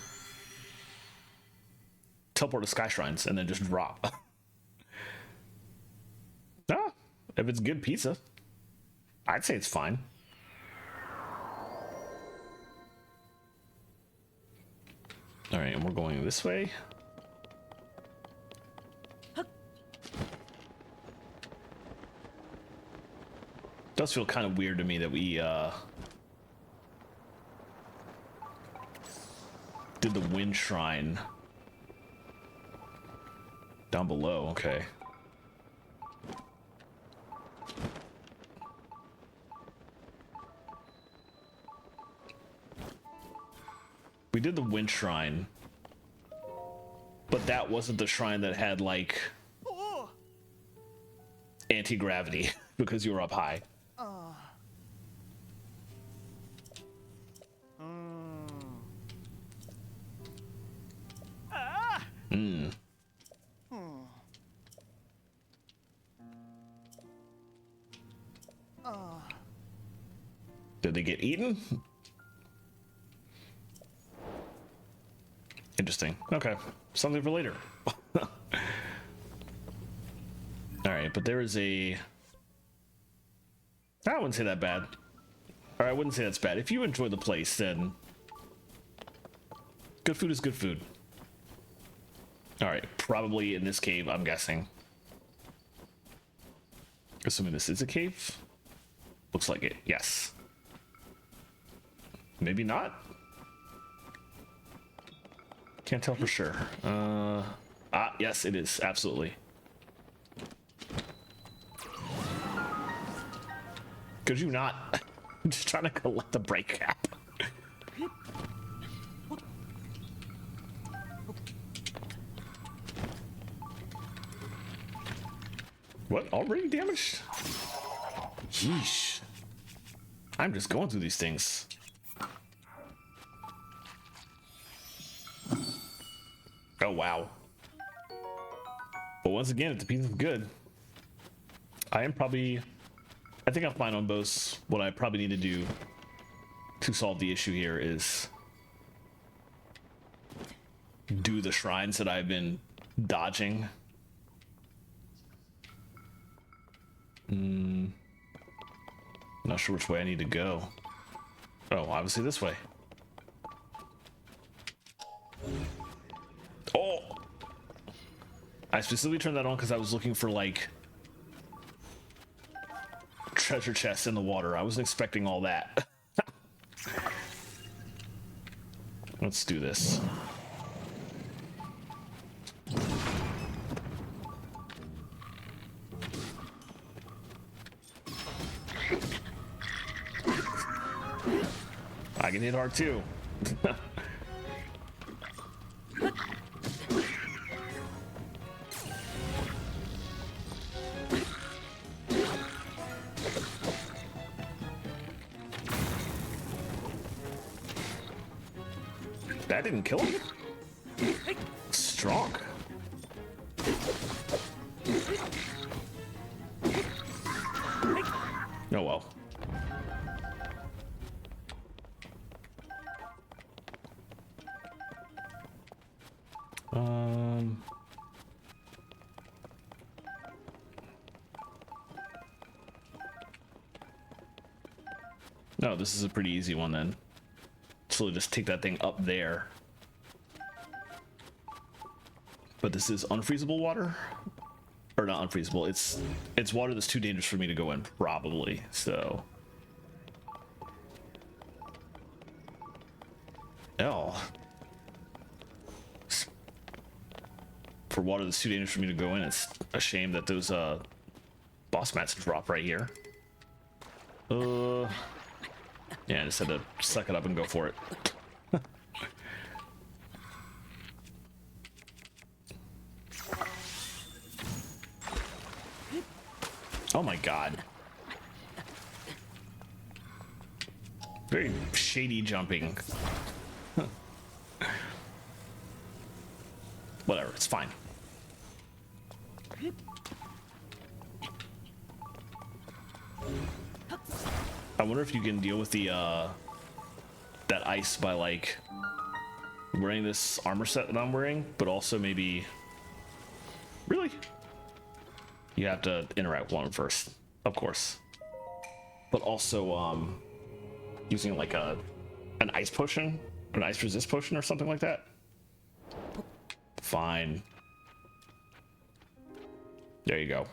teleport to sky shrines and then just drop. Ah, if it's good pizza, I'd say it's fine. All right, and we're going this way. Does feel kind of weird to me that we did the wind shrine down below. Okay. We did the wind shrine, but that wasn't the shrine that had like anti-gravity because you were up high. Did they get eaten? Interesting. Okay. Something for later. Alright, but there is a... I wouldn't say that bad. Or I wouldn't say that's bad. If you enjoy the place, then... good food is good food. Alright, probably in this cave, I'm guessing. Assuming this is a cave? Looks like it, yes. Maybe not? Can't tell for sure. Yes, it is, absolutely. Could you not? I'm just trying to collect the break cap. What? Already damaged? Yeesh. I'm just going through these things. Oh, wow. But once again, if the piece is good, I think I'm fine on both. What I probably need to do to solve the issue here is do the shrines that I've been dodging. Not sure which way I need to go. Oh, obviously this way. Oh! I specifically turned that on because I was looking for, like, treasure chests in the water. I wasn't expecting all that. Let's do this. I can hit hard too. That didn't kill him? Strong. Oh well. No, this is a pretty easy one then. So just take that thing up there. But this is unfreezable water? Or not unfreezable, it's water that's too dangerous for me to go in, probably, so. Oh. For water that's too dangerous for me to go in, it's a shame that those boss mats drop right here. Yeah, I just had to suck it up and go for it. Oh my god. Very shady jumping. Whatever, it's fine. I wonder if you can deal with the that ice by, like, wearing this armor set that I'm wearing, but also maybe... Really? You have to interact with one first, of course. But also using like an ice potion, an ice resist potion or something like that. Fine. There you go.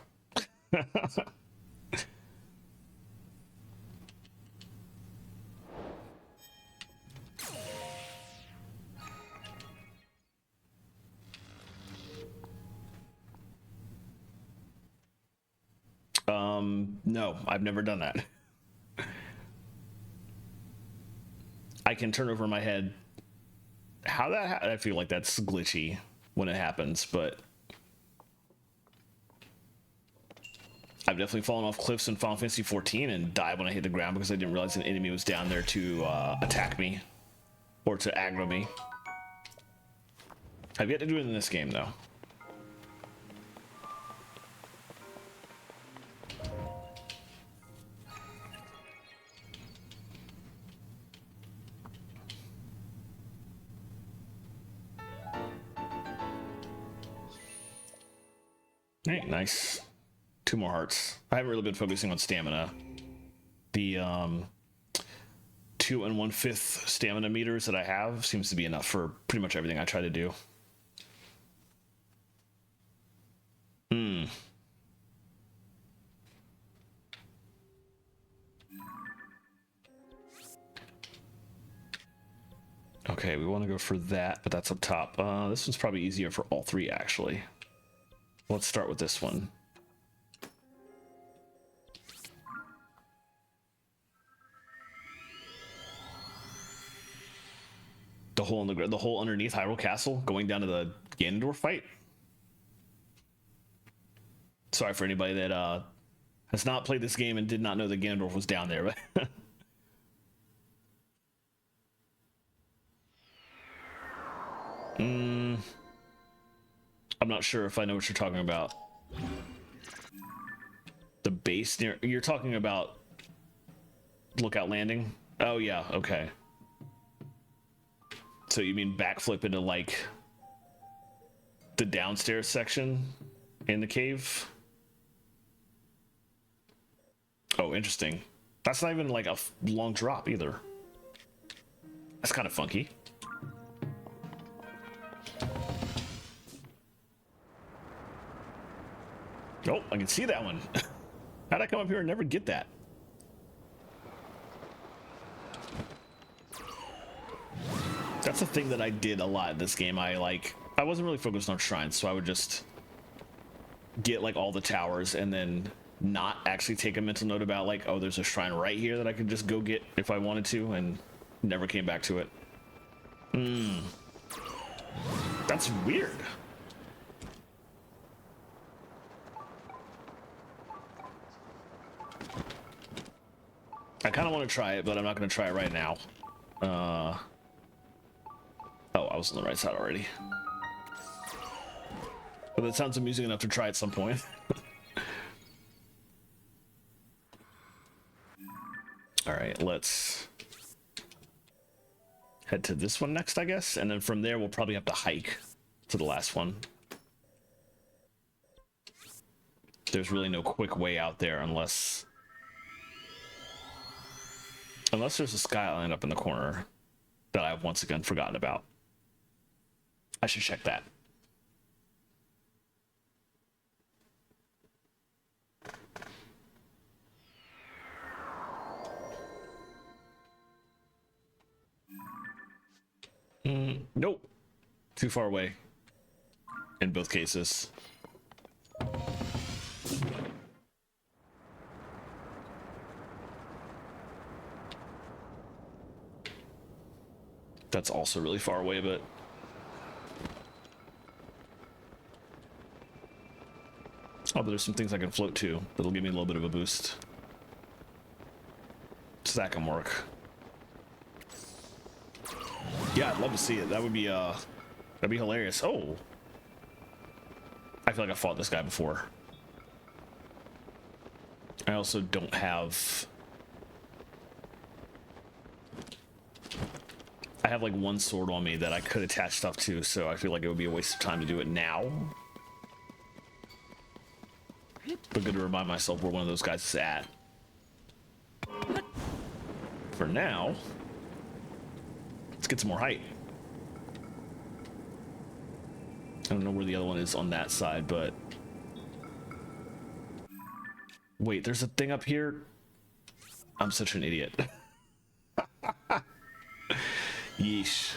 No, I've never done that. I can turn over my head. How that I feel like that's glitchy when it happens, but I've definitely fallen off cliffs in Final Fantasy 14 and died when I hit the ground because I didn't realize an enemy was down there to attack me or to aggro me. I've yet to do it in this game though. Hey, nice. 2 more hearts. I haven't really been focusing on stamina. The 2 1/5 stamina meters that I have seems to be enough for pretty much everything I try to do. Hmm. Okay, we want to go for that, but that's up top. This one's probably easier for all 3, actually. Let's start with this one. The hole in the hole underneath Hyrule Castle, going down to the Ganondorf fight. Sorry for anybody that has not played this game and did not know that Ganondorf was down there, but I'm not sure if I know what you're talking about. The base near you're talking about Lookout Landing? Oh yeah, okay. So you mean backflip into like the downstairs section in the cave? Oh, interesting. That's not even like a long drop either. That's kind of funky. Oh, I can see that one. How'd I come up here and never get that? That's the thing that I did a lot in this game. I wasn't really focused on shrines, so I would just get like all the towers and then not actually take a mental note about like, oh, there's a shrine right here that I could just go get if I wanted to, and never came back to it. That's weird. I kind of want to try it, but I'm not going to try it right now. Oh, I was on the right side already. But that sounds amusing enough to try at some point. All right, let's head to this one next, I guess. And then from there, we'll probably have to hike to the last one. There's really no quick way out there unless there's a sky island up in the corner that I've once again forgotten about. I should check that. Nope. Too far away. In both cases. That's also really far away, but oh, but there's some things I can float to that'll give me a little bit of a boost. So that can work. Yeah, I'd love to see it. That'd be hilarious. Oh, I feel like I fought this guy before. I also don't have. I have like one sword on me that I could attach stuff to, so I feel like it would be a waste of time to do it now. But good to remind myself where one of those guys is at. For now, let's get some more height. I don't know where the other one is on that side, but wait, there's a thing up here. I'm such an idiot. Yeesh.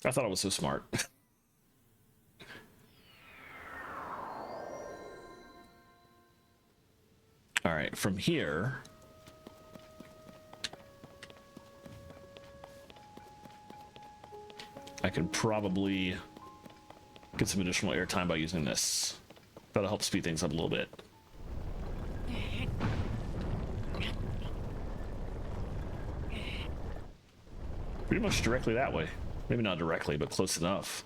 I thought I was so smart. All right, from here. I can probably get some additional airtime by using this. That'll help speed things up a little bit. Pretty much directly that way. Maybe not directly, but close enough.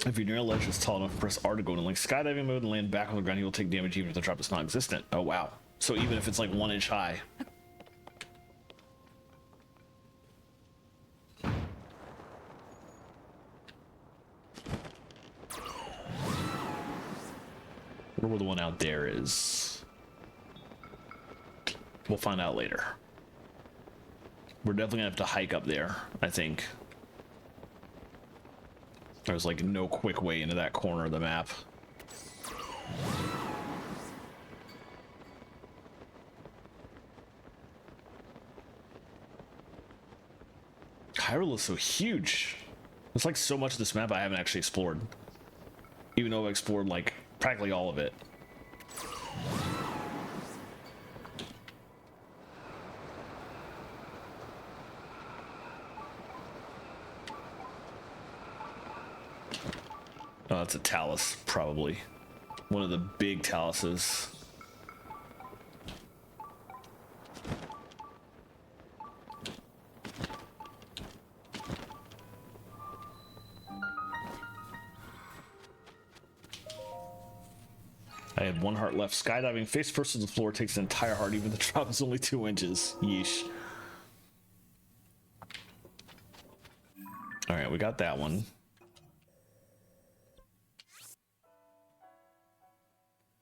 If you're near a ledge that's tall enough, press R to go into like skydiving mode and land back on the ground. You will take damage even if the drop is non-existent. Oh wow! So even if it's like 1 inch high. wonder where the one out there is. We'll find out later. We're definitely gonna have to hike up there, I think. There's like no quick way into that corner of the map. Hyrule is so huge. There's like so much of this map I haven't actually explored. Even though I've explored like practically all of it. Oh, that's a talus, probably. One of the big taluses. I had 1 heart left. Skydiving face first to the floor takes an entire heart, even the drop is only 2 inches. Yeesh. Alright, we got that one.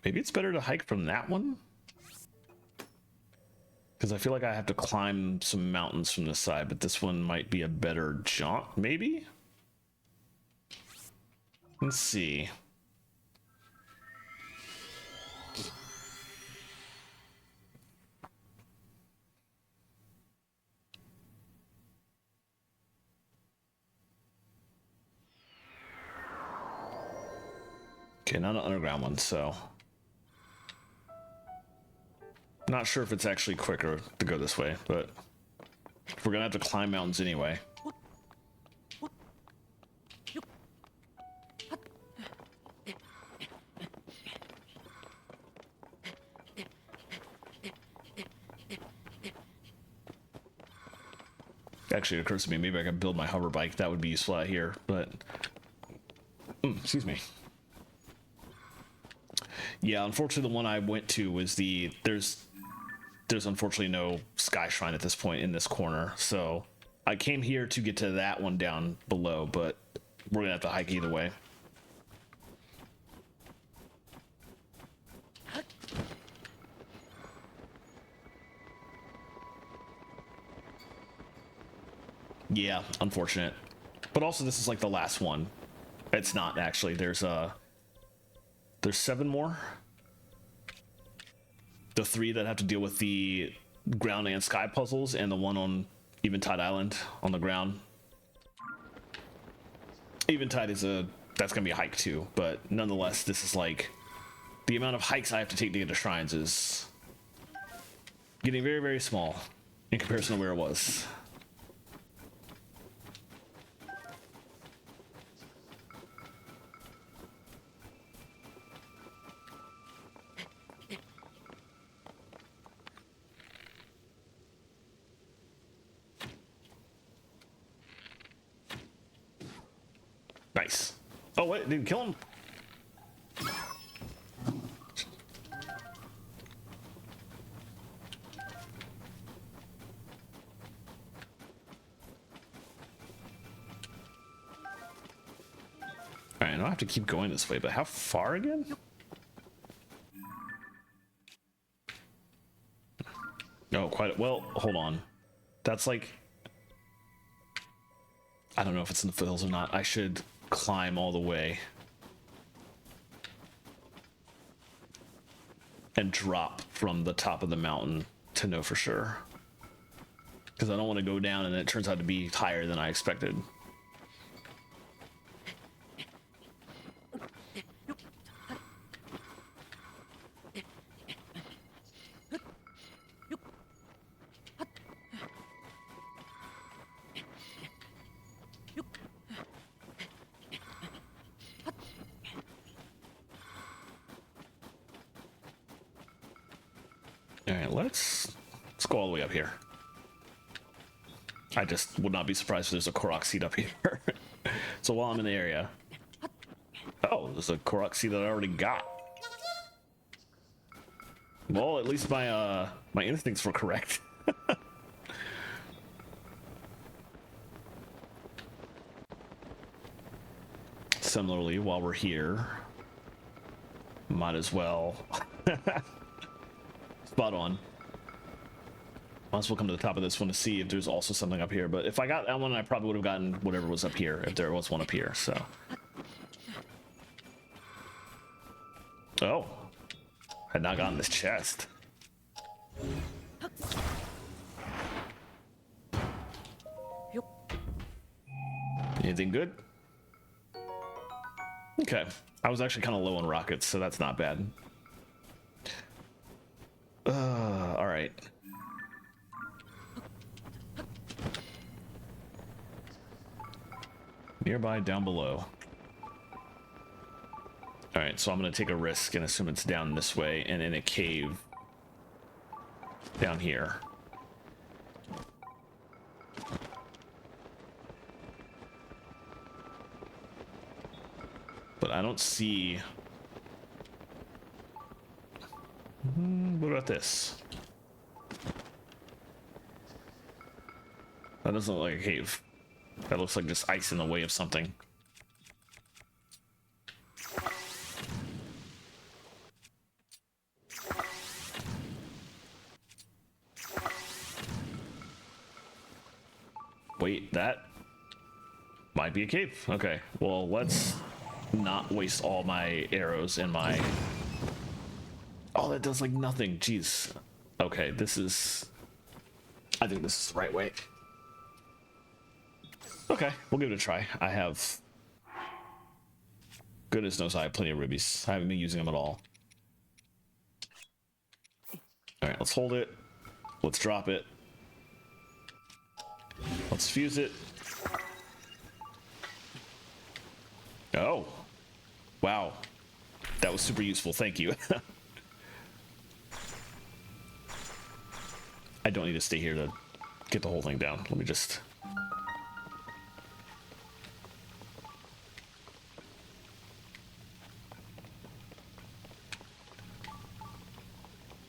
Maybe it's better to hike from that one? Because I feel like I have to climb some mountains from this side, but this one might be a better jaunt, maybe? Let's see. Okay, not an underground one, so... Not sure if it's actually quicker to go this way, but... We're gonna have to climb mountains anyway. Actually, it occurs to me, maybe I can build my hover bike. That would be useful out here, but... excuse me. Yeah, unfortunately, the one I went to was the... There's unfortunately no sky shrine at this point in this corner, so... I came here to get to that one down below, but we're gonna have to hike either way. Yeah, unfortunate. But also this is like the last one. It's not actually. There's 7 more. The 3 that have to deal with the ground and sky puzzles, and the one on Eventide Island on the ground. Eventide is that's gonna be a hike too, but nonetheless, this is like the amount of hikes I have to take to get to shrines is getting very, very small in comparison to where it was. Nice. Oh, wait, didn't kill him? Alright, I don't have to keep going this way, but how far again? Oh, quite well, hold on. That's like... I don't know if it's in the foothills or not. I should climb all the way and drop from the top of the mountain to know for sure, because I don't want to go down and it turns out to be higher than I expected. Alright, let's go all the way up here. I just would not be surprised if there's a Korok seed up here. So while I'm in the area... Oh, there's a Korok seed that I already got. Well, at least my my instincts were correct. Similarly, while we're here... Might as well. Spot on. Might as well come to the top of this one to see if there's also something up here. But if I got that one, I probably would have gotten whatever was up here, if there was one up here, so. Oh. Had not gotten this chest. Anything good? Okay. I was actually kind of low on rockets, so that's not bad. All right. Nearby down below. All right, so I'm gonna take a risk and assume it's down this way and in a cave down here. But I don't see. What about this? That doesn't look like a cave. That looks like just ice in the way of something. Wait, that might be a cave. Okay, well, let's not waste all my arrows and my... Oh, that does like nothing. Jeez. Okay, this is... I think this is the right way. Okay, we'll give it a try. I have... Goodness knows I have plenty of rubies. I haven't been using them at all. Alright, let's hold it. Let's drop it. Let's fuse it. Oh. Wow. That was super useful. Thank you. I don't need to stay here to get the whole thing down. Let me just...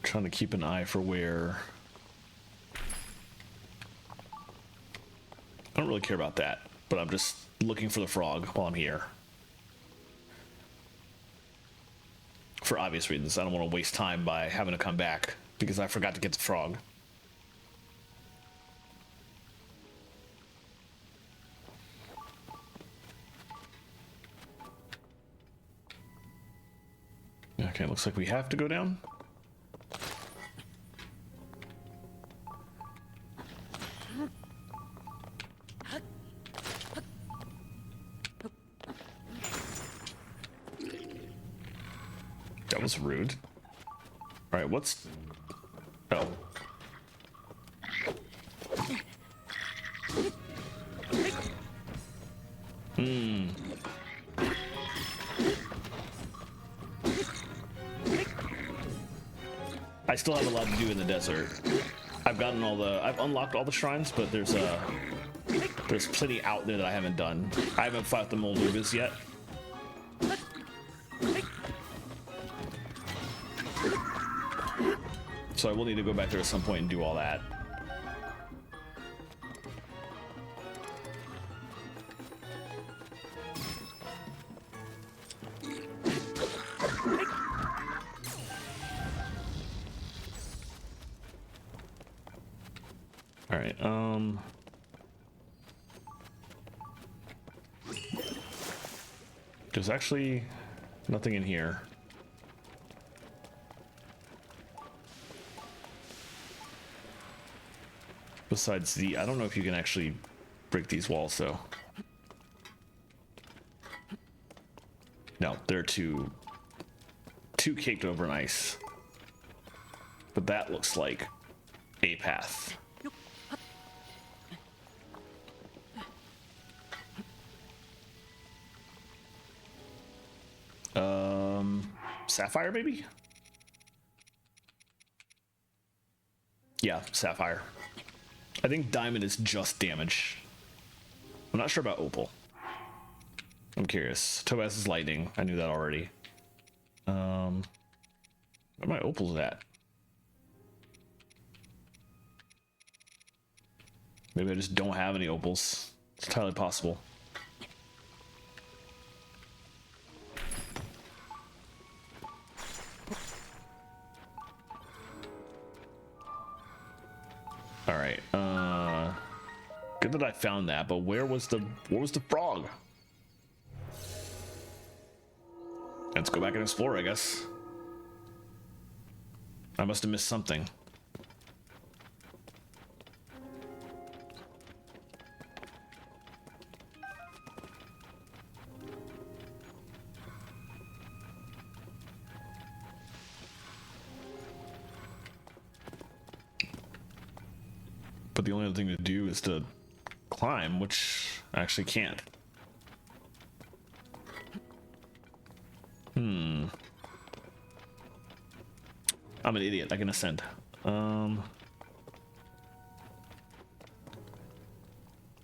Trying to keep an eye for where... I don't really care about that, but I'm just looking for the frog while I'm here. For obvious reasons. I don't want to waste time by having to come back because I forgot to get the frog. Okay, looks like we have to go down. That was rude. All right, what's... Oh. I still have a lot to do in the desert. I've gotten all the... I've unlocked all the shrines, but there's plenty out there that I haven't done. I haven't fought the Moldugas yet. So I will need to go back there at some point and do all that. All right, there's actually nothing in here. Besides the, I don't know if you can actually break these walls though. No, they're too caked over in ice. But that looks like a path. Sapphire maybe? Yeah, sapphire. I think diamond is just damage. I'm not sure about opal. I'm curious. Topaz is lightning. I knew that already. Where my opals at? Maybe I just don't have any opals. It's entirely possible. that I found that, but where was the frog? Let's go back and explore, I guess. I must have missed something. But the only other thing to do is to climb, which I actually can't. I'm an idiot. I can ascend.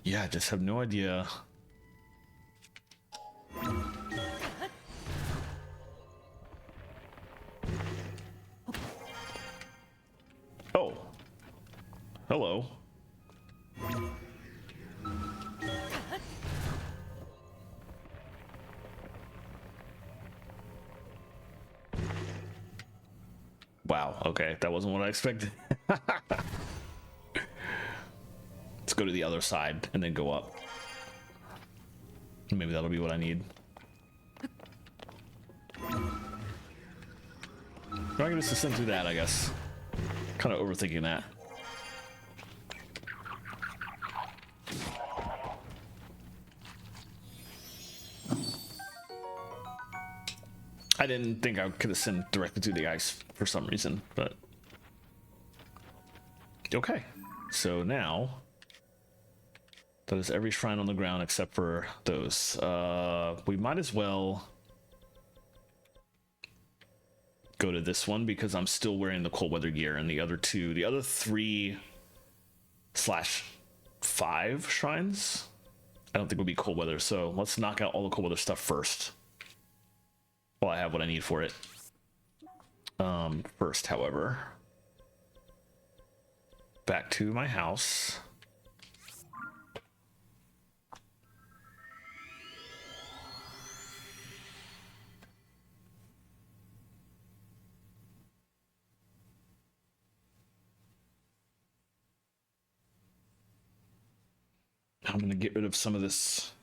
Yeah, I just have no idea. Oh. Hello. Wow, okay, that wasn't what I expected. Let's go to the other side and then go up. Maybe that'll be what I need. I'm gonna just ascend through that, I guess. Kind of overthinking that. I didn't think I could ascend directly through the ice for some reason, but okay. So now that is every shrine on the ground except for those. We might as well go to this one because I'm still wearing the cold weather gear, and the other 3/5 shrines I don't think would be cold weather. So let's knock out all the cold weather stuff first. Well, I have what I need for it. First, however, back to my house. I'm gonna get rid of some of this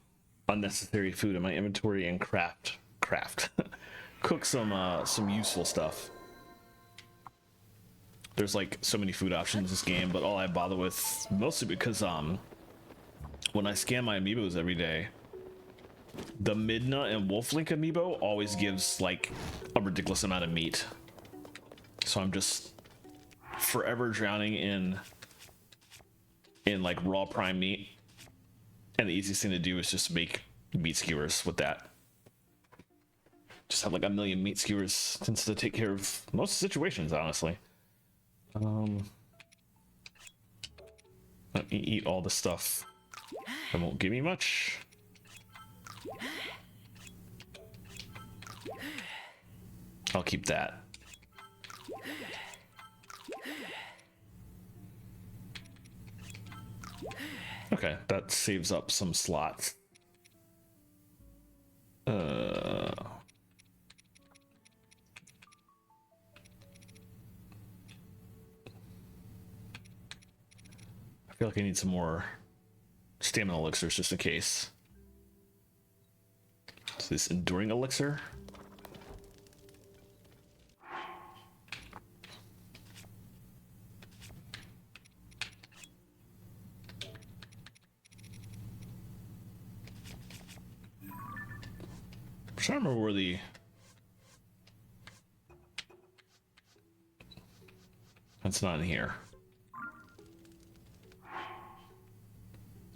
unnecessary food in my inventory and craft cook some useful stuff. There's like so many food options in this game, but all I bother with, mostly because when I scan my amiibos every day, the Midna and Wolflink amiibo always gives like a ridiculous amount of meat, so I'm just forever drowning in like raw prime meat, and the easiest thing to do is just make meat skewers with that. Just have like a million meat skewers tends to take care of most situations, honestly. Let me eat all the stuff that won't give me much. I'll keep that. Okay, that saves up some slots. I feel like I need some more stamina elixirs just in case. Is this enduring elixir? I'm trying to remember where the... That's not in here.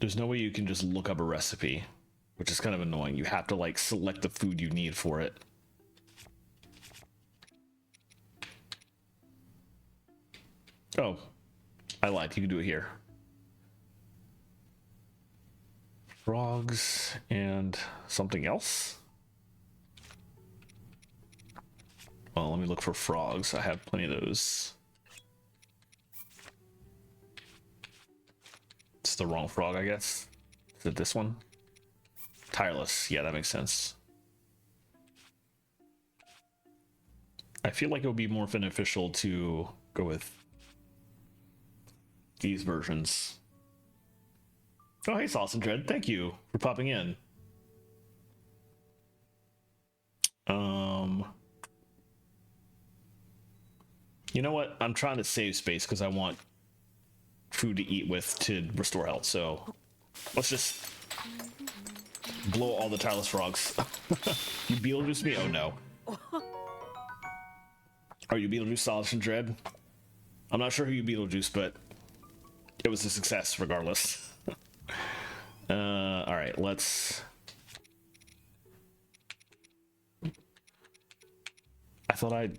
There's no way you can just look up a recipe, which is kind of annoying. You have to like select the food you need for it. Oh, I lied. You can do it here. Frogs and something else. Well, let me look for frogs. I have plenty of those. It's the wrong frog, I guess. Is it this one? Tireless. Yeah, that makes sense. I feel like it would be more beneficial to go with these versions. Oh, hey, Sauce and Dread. Thank you for popping in. You know what? I'm trying to save space because I want food to eat with to restore health. So let's just blow all the tireless frogs. You Beetlejuice me? Oh no. Are you Beetlejuice, Sauce and Dread? I'm not sure who you Beetlejuice, but it was a success regardless. All right, let's. I thought I'd.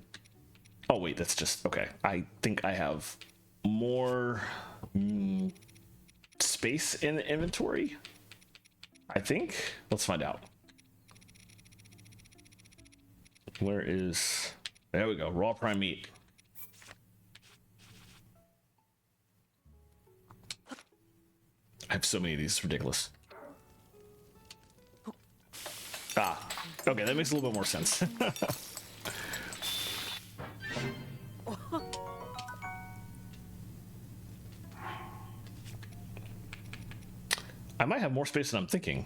Oh wait, that's just okay. I think I have more space in the inventory. I think. Let's find out. Where is? There we go. Raw prime meat. I have so many of these. It's ridiculous. Ah, okay, that makes a little bit more sense. I might have more space than I'm thinking.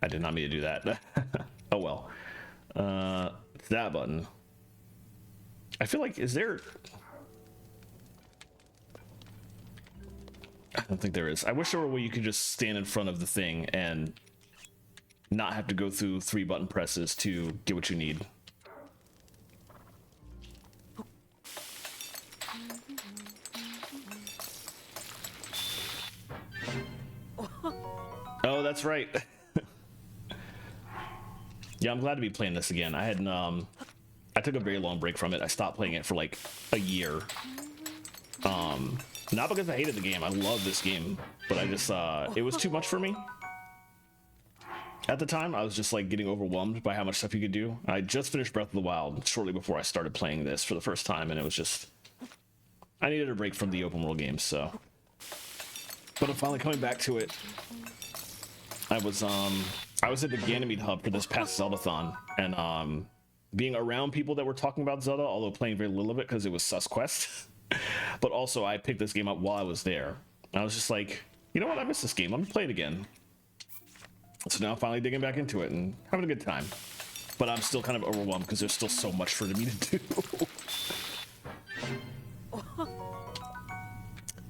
I did not mean to do that. Oh well. That button. I feel like, is there... I don't think there is. I wish there were a way you could just stand in front of the thing and not have to go through 3 button presses to get what you need. Oh, that's right. Yeah, I'm glad to be playing this again. I had I took a very long break from it. I stopped playing it for like a year. Not because I hated the game. I love this game, but I just it was too much for me. At the time, I was just like getting overwhelmed by how much stuff you could do. I just finished Breath of the Wild shortly before I started playing this for the first time, and it was just I needed a break from the open world games, so. But I'm finally coming back to it. I was at the Ganymede hub for this past Zeldathon, and being around people that were talking about Zelda, although playing very little of it because it was sus quest. But also I picked this game up while I was there. I was just like, you know what, I missed this game, let me play it again. So now I'm finally digging back into it and having a good time. But I'm still kind of overwhelmed because there's still so much for me to do.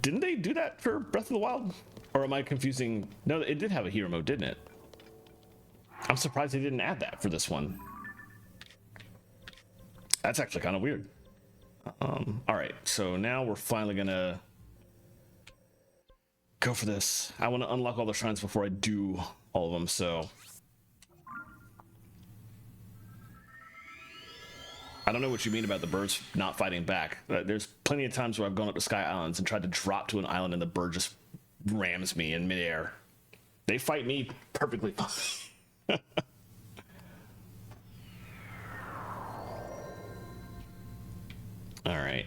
Didn't they do that for Breath of the Wild? Or am I confusing? No, it did have a hero mode, didn't it? I'm surprised they didn't add that for this one. That's actually kind of weird. All right, so now we're finally gonna go for this. I want to unlock all the shrines before I do all of them, so I don't know what you mean about the birds not fighting back. There's plenty of times where I've gone up to Sky Islands and tried to drop to an island and the bird just rams me in midair. They fight me perfectly fine. All right,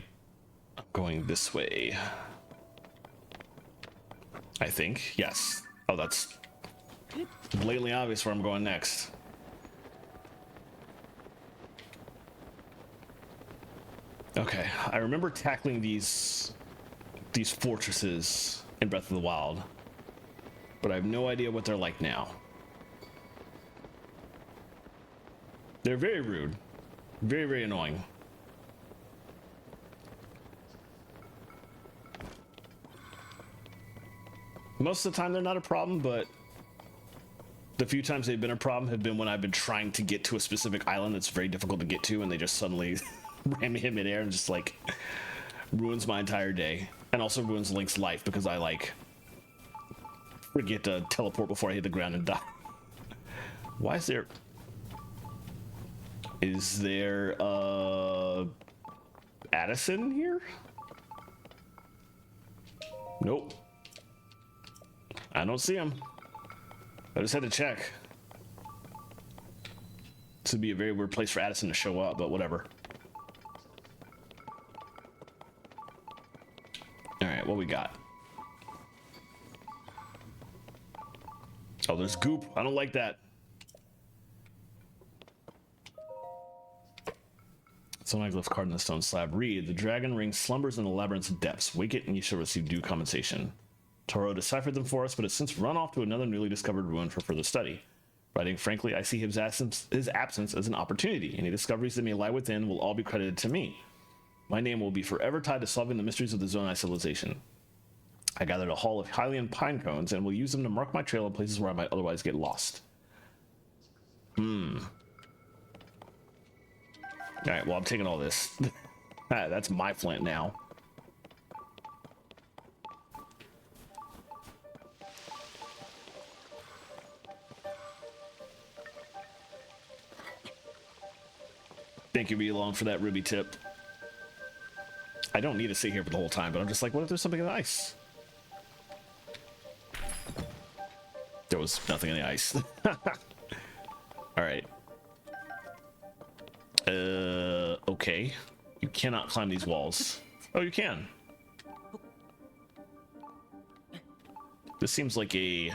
I'm going this way. I think, yes. Oh, that's blatantly obvious where I'm going next. Okay, I remember tackling these fortresses in Breath of the Wild, but I have no idea what they're like now. They're very rude, very, very annoying. Most of the time they're not a problem, but the few times they've been a problem have been when I've been trying to get to a specific island that's very difficult to get to, and they just suddenly ram me in midair and just like ruins my entire day, and also ruins Link's life because I like forget to teleport before I hit the ground and die. Why is there Addison here? Nope. I don't see him. I just had to check. This would be a very weird place for Addison to show up, but whatever. All right, what we got? Oh, there's goop. I don't like that. Soniglyph card in the stone slab. Read, the dragon ring slumbers in the labyrinth's depths. Wake it and you shall receive due compensation. Toro deciphered them for us, but has since run off to another newly discovered ruin for further study. Writing frankly, I see his absence as an opportunity. Any discoveries that may lie within will all be credited to me. My name will be forever tied to solving the mysteries of the Zonai civilization. I gathered a haul of Hylian pine cones and will use them to mark my trail in places where I might otherwise get lost. Alright, well, I'm taking all this. That's my flint now. Thank you, Be Along, for that ruby tip. I don't need to sit here for the whole time, but I'm just like, what if there's something in the ice? There was nothing in the ice. Alright. Okay. You cannot climb these walls. Oh, you can. This seems like a...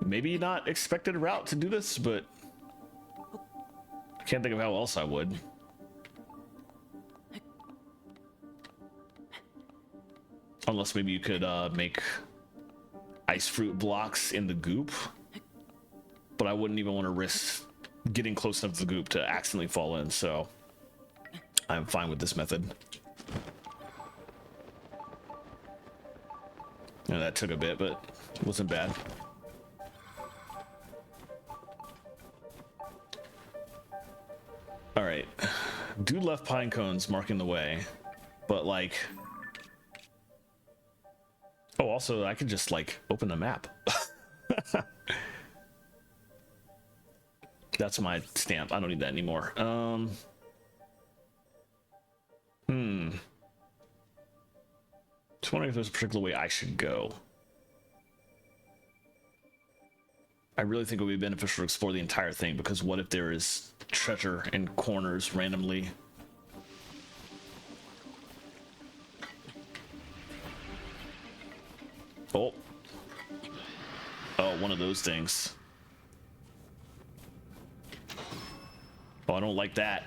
maybe not expected route to do this, but I can't think of how else I would. Unless maybe you could make ice fruit blocks in the goop, but I wouldn't even want to risk getting close enough to the goop to accidentally fall in, so I'm fine with this method. Yeah, that took a bit, but it wasn't bad. All right, dude left pine cones marking the way, but like, oh, also I could just like open the map. That's my stamp. I don't need that anymore. Just wondering if there's a particular way I should go. I really think it would be beneficial to explore the entire thing, because what if there is treasure in corners randomly? Oh. Oh, one of those things. Oh, I don't like that.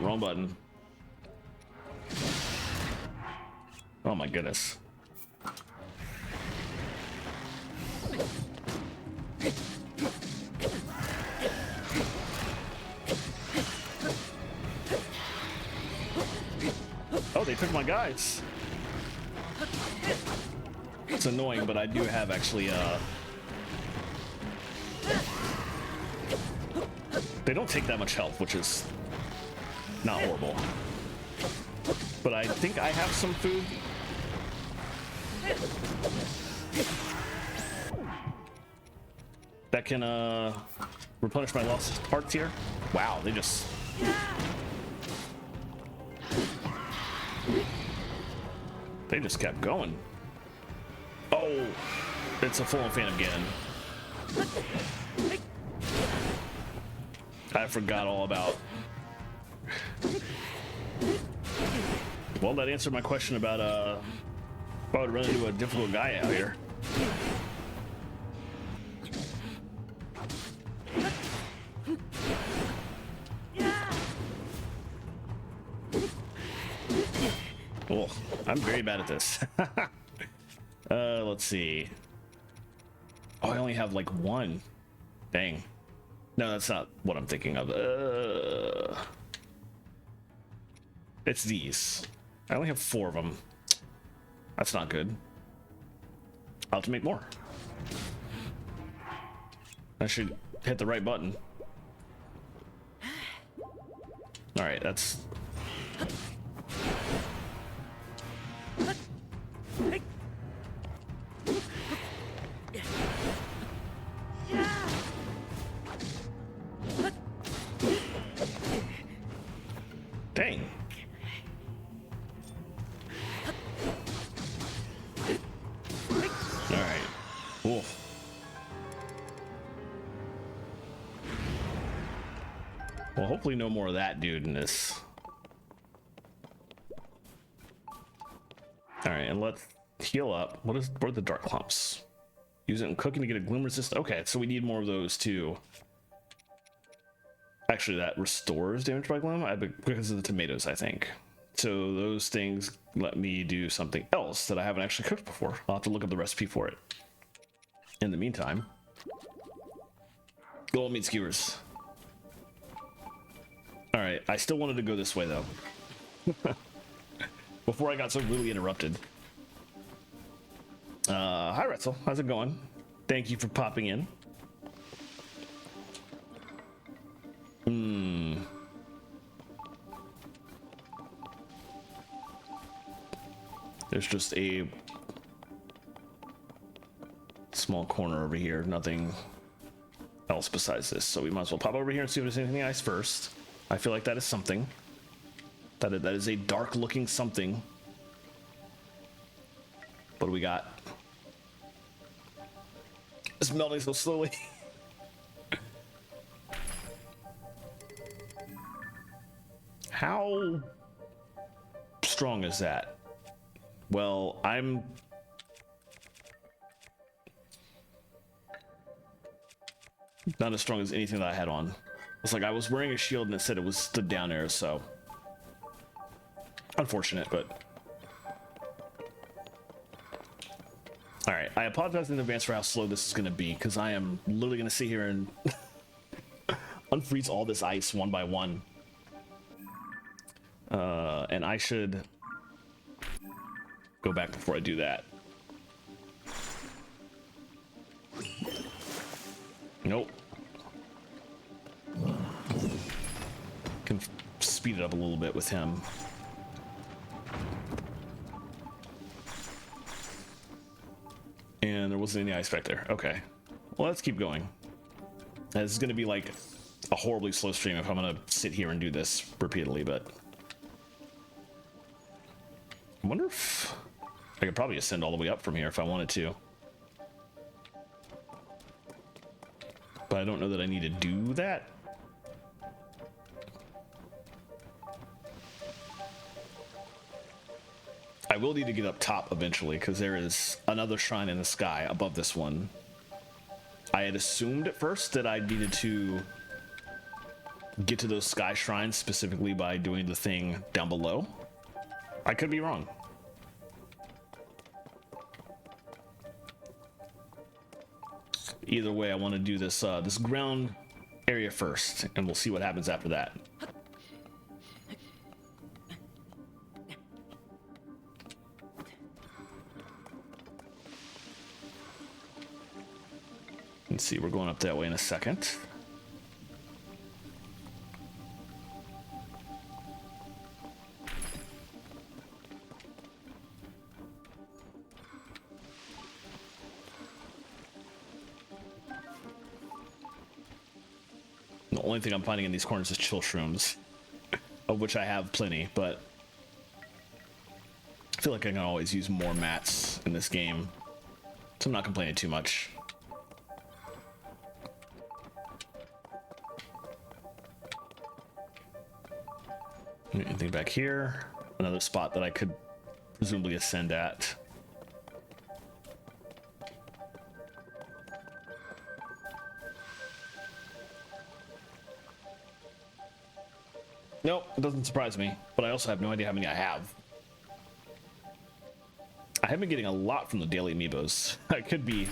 Wrong button. Oh my goodness. Oh, they took my guys. It's annoying, but I do have actually they don't take that much health, which is not horrible. But I think I have some food. That can replenish my lost hearts here. Wow, they just... they just kept going. Oh, it's a full-on Phantom Ganon. I forgot all about... Well, that answered my question about if I would run into a difficult guy out here. Oh, I'm very bad at this. Let's see. Oh, I only have like one. Dang. No, that's not what I'm thinking of. It's these. I only have 4 of them. That's not good. I'll have to make more. I should hit the right button. All right, that's... Dang. All right. Oof. hopefully no more of that dude in this. All right, and let's heal up. What are the dark clumps? Use it in cooking to get a gloom resist. Okay, so we need more of those too. Actually, that restores damage by gloom because of the tomatoes, I think. So those things let me do something else that I haven't actually cooked before. I'll have to look up the recipe for it. In the meantime, gold meat skewers. All right, I still wanted to go this way though. Before I got so really interrupted. Hi Retzel, how's it going? Thank you for popping in. There's just a small corner over here, nothing else besides this, so we might as well pop over here and see if there's anything nice first. I feel like that is something. That is a dark looking something. What do we got? It's melting so slowly. How strong is that? Well, I'm not as strong as anything that I had on. It's like I was wearing a shield and it said it was stood down there, so unfortunate, but all right. I apologize in advance for how slow this is going to be because I am literally going to sit here and unfreeze all this ice one by one. And I should go back before I do that. Nope. Can speed it up a little bit with him. And there wasn't any ice back there. Okay. Well, let's keep going. This is going to be like a horribly slow stream if I'm going to sit here and do this repeatedly, but I wonder if I could probably ascend all the way up from here if I wanted to. But I don't know that I need to do that. I will need to get up top eventually because there is another shrine in the sky above this one. I had assumed at first that I needed to get to those sky shrines specifically by doing the thing down below. I could be wrong. Either way, I want to do this this ground area first, and we'll see what happens after that. Let's see, we're going up that way in a second. The only thing I'm finding in these corners is chill shrooms, of which I have plenty, but I feel like I can always use more mats in this game, so I'm not complaining too much. Anything back here? Another spot that I could presumably ascend at. Nope, it doesn't surprise me, but I also have no idea how many I have. I have been getting a lot from the daily amiibos. I could be...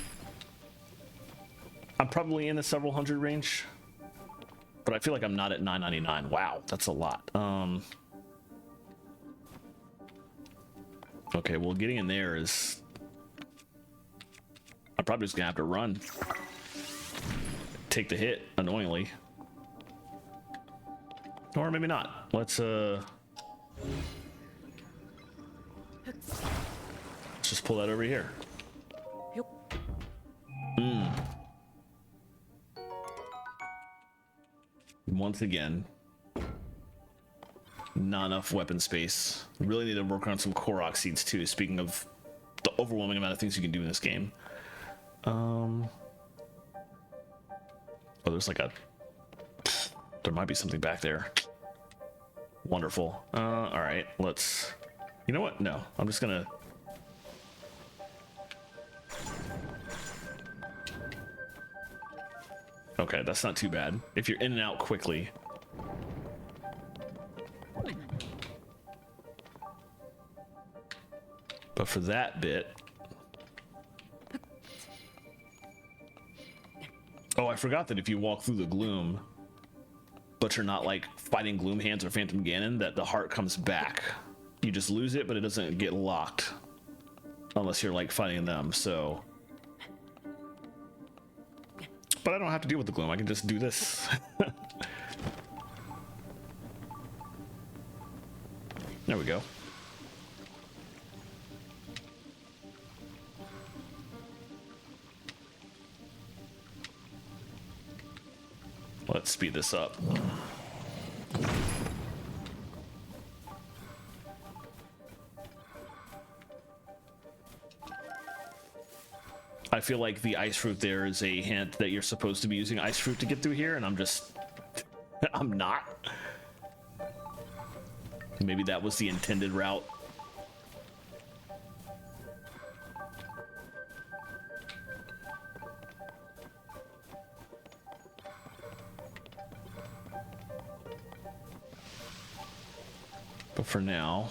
I'm probably in the several hundred range, but I feel like I'm not at 999. Wow, that's a lot. Okay, well, getting in there is... I'm probably just gonna have to run. Take the hit, annoyingly. Or maybe not. Let's just pull that over here. Once again, not enough weapon space. Really need to work on some Korok seeds too, speaking of the overwhelming amount of things you can do in this game. Oh, there's like a There might be something back there. Wonderful. All right, let's... You know what? No, I'm just gonna... Okay, that's not too bad. If you're in and out quickly. But for that bit... Oh, I forgot that if you walk through the gloom, but you're not like fighting Gloom Hands or Phantom Ganon, that the heart comes back. You just lose it, but it doesn't get locked. Unless you're like fighting them, so... But I don't have to deal with the gloom, I can just do this. There we go. Let's speed this up. I feel like the ice fruit there is a hint that you're supposed to be using ice fruit to get through here, and I'm just... I'm not. Maybe that was the intended route. But for now...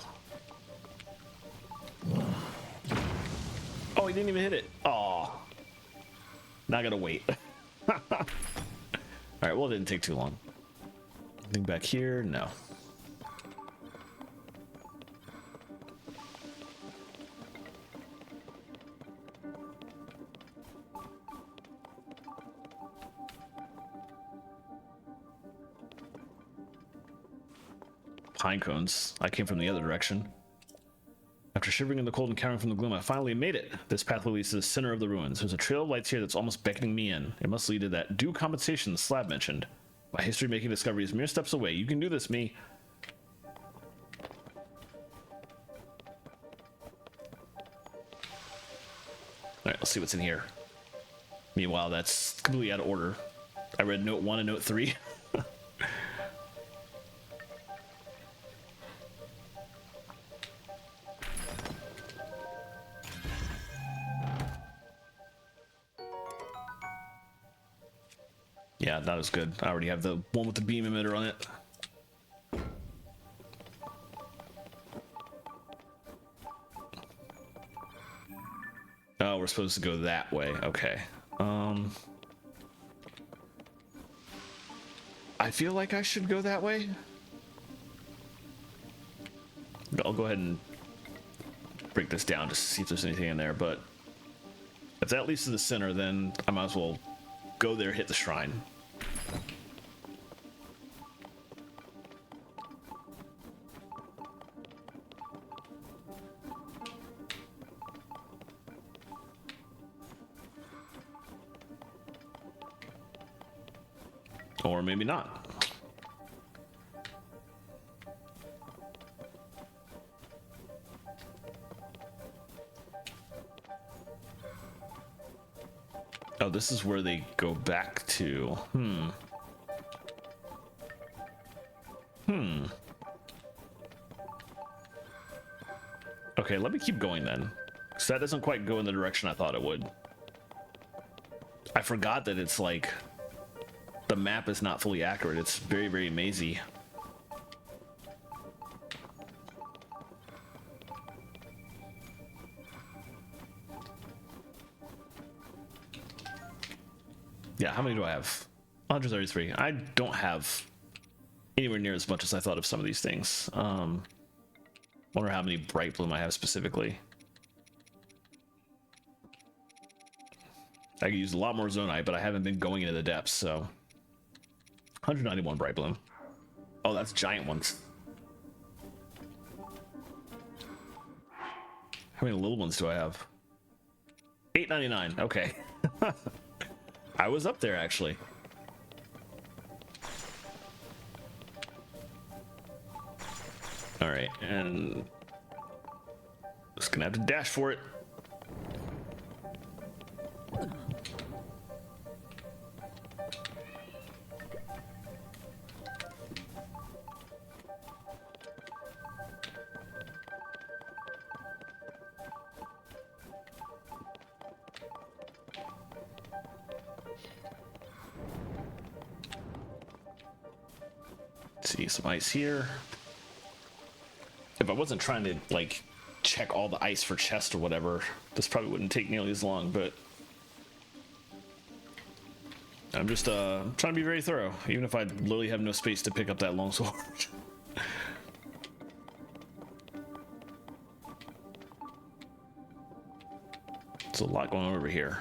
Oh, he didn't even hit it. Oh, now I gotta wait. All right, well, it didn't take too long. Anything back here? No. Pine cones. I came from the other direction. After shivering in the cold and cowering from the gloom, I finally made it. This pathway leads to the center of the ruins. There's a trail of lights here that's almost beckoning me in. It must lead to that due compensation the slab mentioned. My history-making discovery is mere steps away. You can do this, me. Alright, let's see what's in here. Meanwhile, that's completely out of order. I read note 1 and note 3. Yeah, not as good. I already have the one with the beam emitter on it. Oh, we're supposed to go that way. Okay. I feel like I should go that way. I'll go ahead and break this down just to see if there's anything in there, but if that leads to the center, then I might as well go there, hit the shrine. Or maybe not. Oh, this is where they go back to. Okay, let me keep going then. Because that doesn't quite go in the direction I thought it would. I forgot that it's like... The map is not fully accurate. It's very, very mazy. Yeah, how many do I have? 133. I don't have anywhere near as much as I thought of some of these things. Wonder how many bright bloom I have specifically. I could use a lot more zonite, but I haven't been going into the depths, so... 191 bright bloom. Oh, that's giant ones. How many little ones do I have? 899. Okay. I was up there actually. All right, and just gonna have to dash for it. See some ice here. If I wasn't trying to like check all the ice for chest or whatever, this probably wouldn't take nearly as long, but I'm just trying to be very thorough, even if I literally have no space to pick up that longsword. There's a lot going on over here.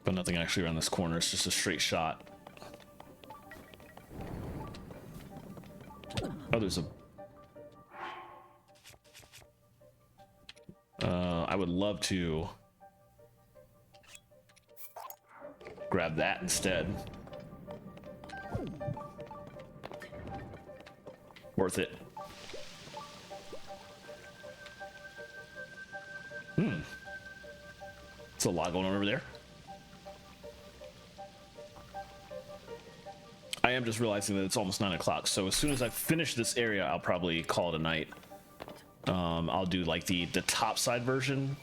But nothing actually around this corner, it's just a straight shot. Oh, there's a... I would love to grab that instead. Worth it. It's a lot going on over there. I am just realizing that it's almost 9 o'clock, so as soon as I finish this area, I'll probably call it a night. I'll do like the top side version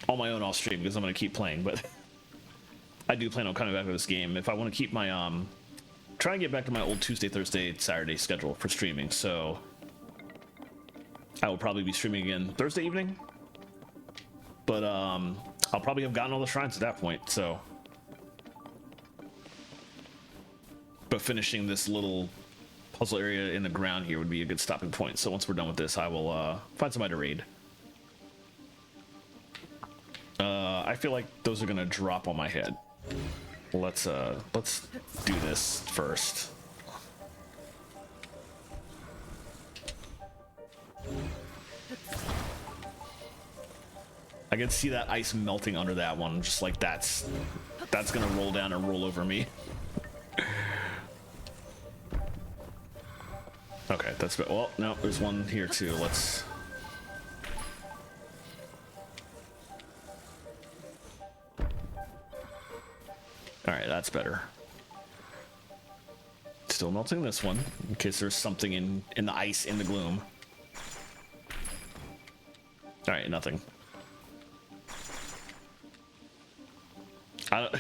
on my own off stream because I'm going to keep playing, but I do plan on coming back to this game. If I want to keep my, try and get back to my old Tuesday, Thursday, Saturday schedule for streaming, so I will probably be streaming again Thursday evening, but I'll probably have gotten all the shrines at that point, so. But finishing this little puzzle area in the ground here would be a good stopping point. So once we're done with this, I will find somebody to raid. I feel like those are gonna drop on my head. Let's do this first. I can see that ice melting under that one, just like that's gonna roll down and roll over me. Okay, that's good. Well, no, there's one here too. Let's. All right, that's better. Still melting this one in case there's something in the ice in the gloom. All right, nothing. I don't.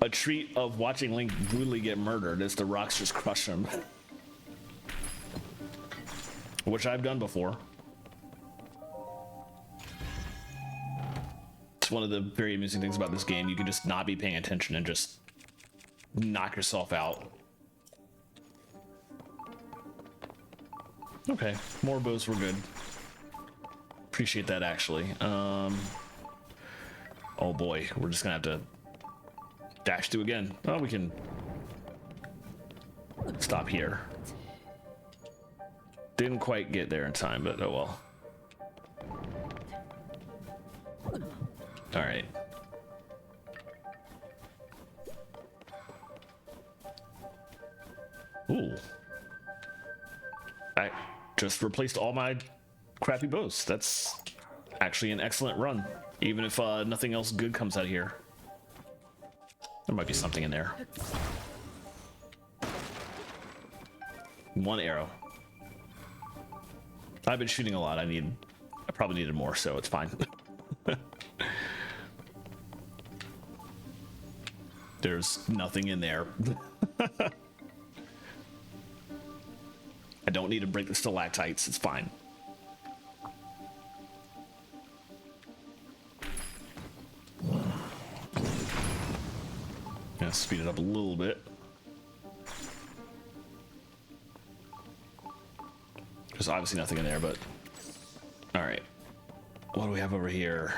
A treat of watching Link brutally get murdered as the rocks just crush him. Which I've done before. It's one of the very amusing things about this game. You can just not be paying attention and just knock yourself out. Okay, more bows were good. Appreciate that actually. Oh boy, we're just gonna have to dash through again. Oh, we can stop here. Didn't quite get there in time, but oh well. All right. Ooh. I just replaced all my crappy bows. That's actually an excellent run, even if nothing else good comes out here. There might be something in there. One arrow. I've been shooting a lot. I probably needed more, so it's fine. There's nothing in there. I don't need to break the stalactites. It's fine. Gonna speed it up a little bit. There's obviously nothing in there, but all right. What do we have over here?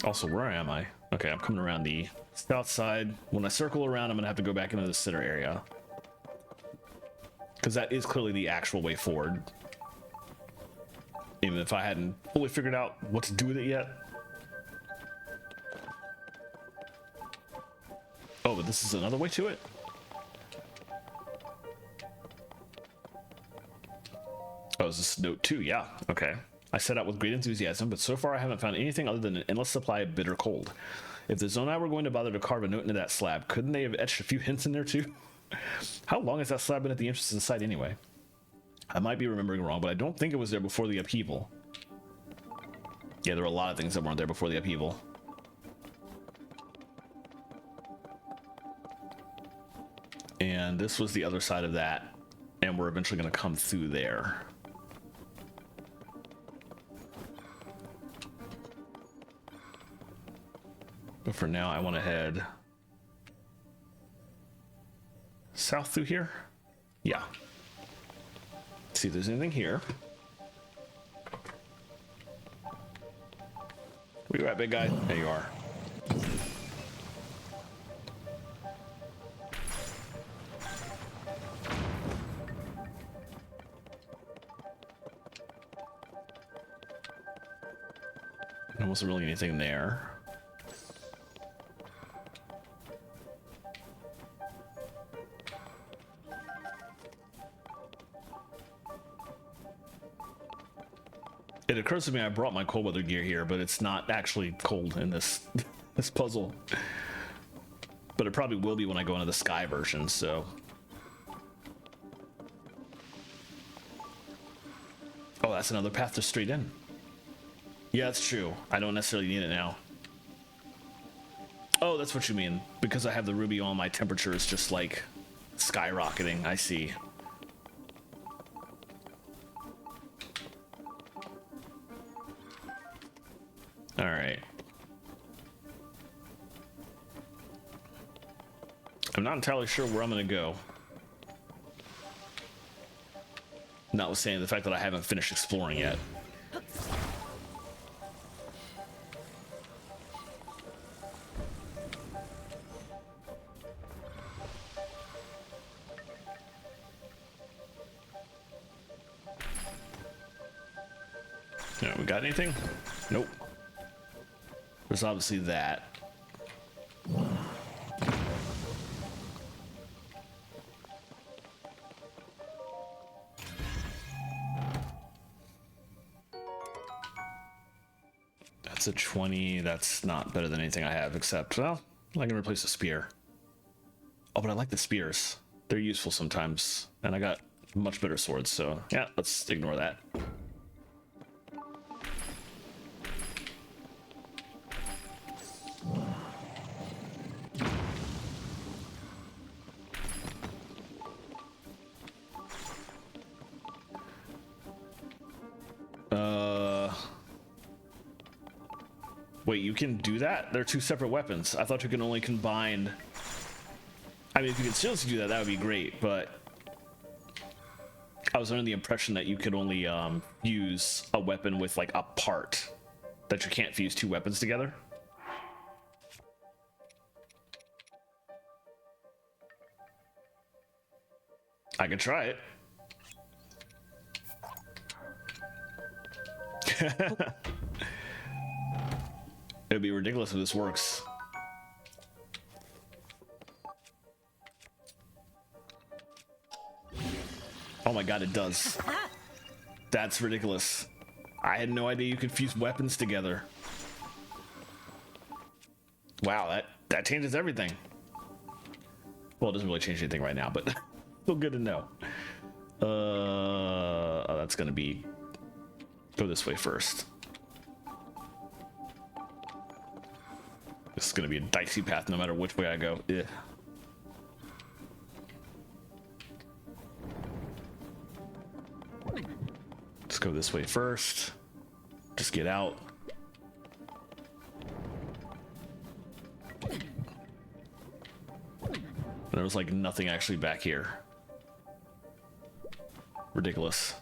Also, where am I? Okay, I'm coming around the south side. When I circle around, I'm gonna have to go back into the center area because that is clearly the actual way forward. Even if I hadn't fully figured out what to do with it yet. Oh, but this is another way to it? Oh, is this note 2? Yeah, okay. I set out with great enthusiasm, but so far I haven't found anything other than an endless supply of bitter cold. If the Zonai were going to bother to carve a note into that slab, couldn't they have etched a few hints in there too? How long has that slab been at the entrance to the site anyway? I might be remembering wrong, but I don't think it was there before the upheaval. Yeah, there were a lot of things that weren't there before the upheaval. And this was the other side of that, and we're eventually going to come through there. But for now, I want to head south through here. Yeah. See if there's anything here. Where you at, big guy? There you are. There wasn't really anything there. It occurs to me I brought my cold weather gear here, but it's not actually cold in this this puzzle. But it probably will be when I go into the sky version, so. Oh, that's another path to straight in. Yeah, that's true. I don't necessarily need it now. Oh, that's what you mean. Because I have the ruby on, my temperature is just like skyrocketing. I see. All right. I'm not entirely sure where I'm going to go. Notwithstanding the fact that I haven't finished exploring yet. Yeah, we got anything? Nope. There's obviously that. That's a 20. That's not better than anything I have, except, well, I can replace a spear. Oh, but I like the spears. They're useful sometimes. And I got much better swords, so yeah, let's ignore that. Wait, you can do that? They're two separate weapons. I thought you can only combine. I mean, if you could seriously do that, that would be great, but I was under the impression that you could only use a weapon with like a part, that you can't fuse two weapons together. I could try it. It'd be ridiculous if this works. Oh my god, it does. That's ridiculous. I had no idea you could fuse weapons together. Wow, that changes everything. Well, it doesn't really change anything right now, but still good to know. Oh, that's gonna be... Go this way first. This is gonna be a dicey path no matter which way I go. Ugh. Let's go this way first. Just get out. There was like nothing actually back here. Ridiculous.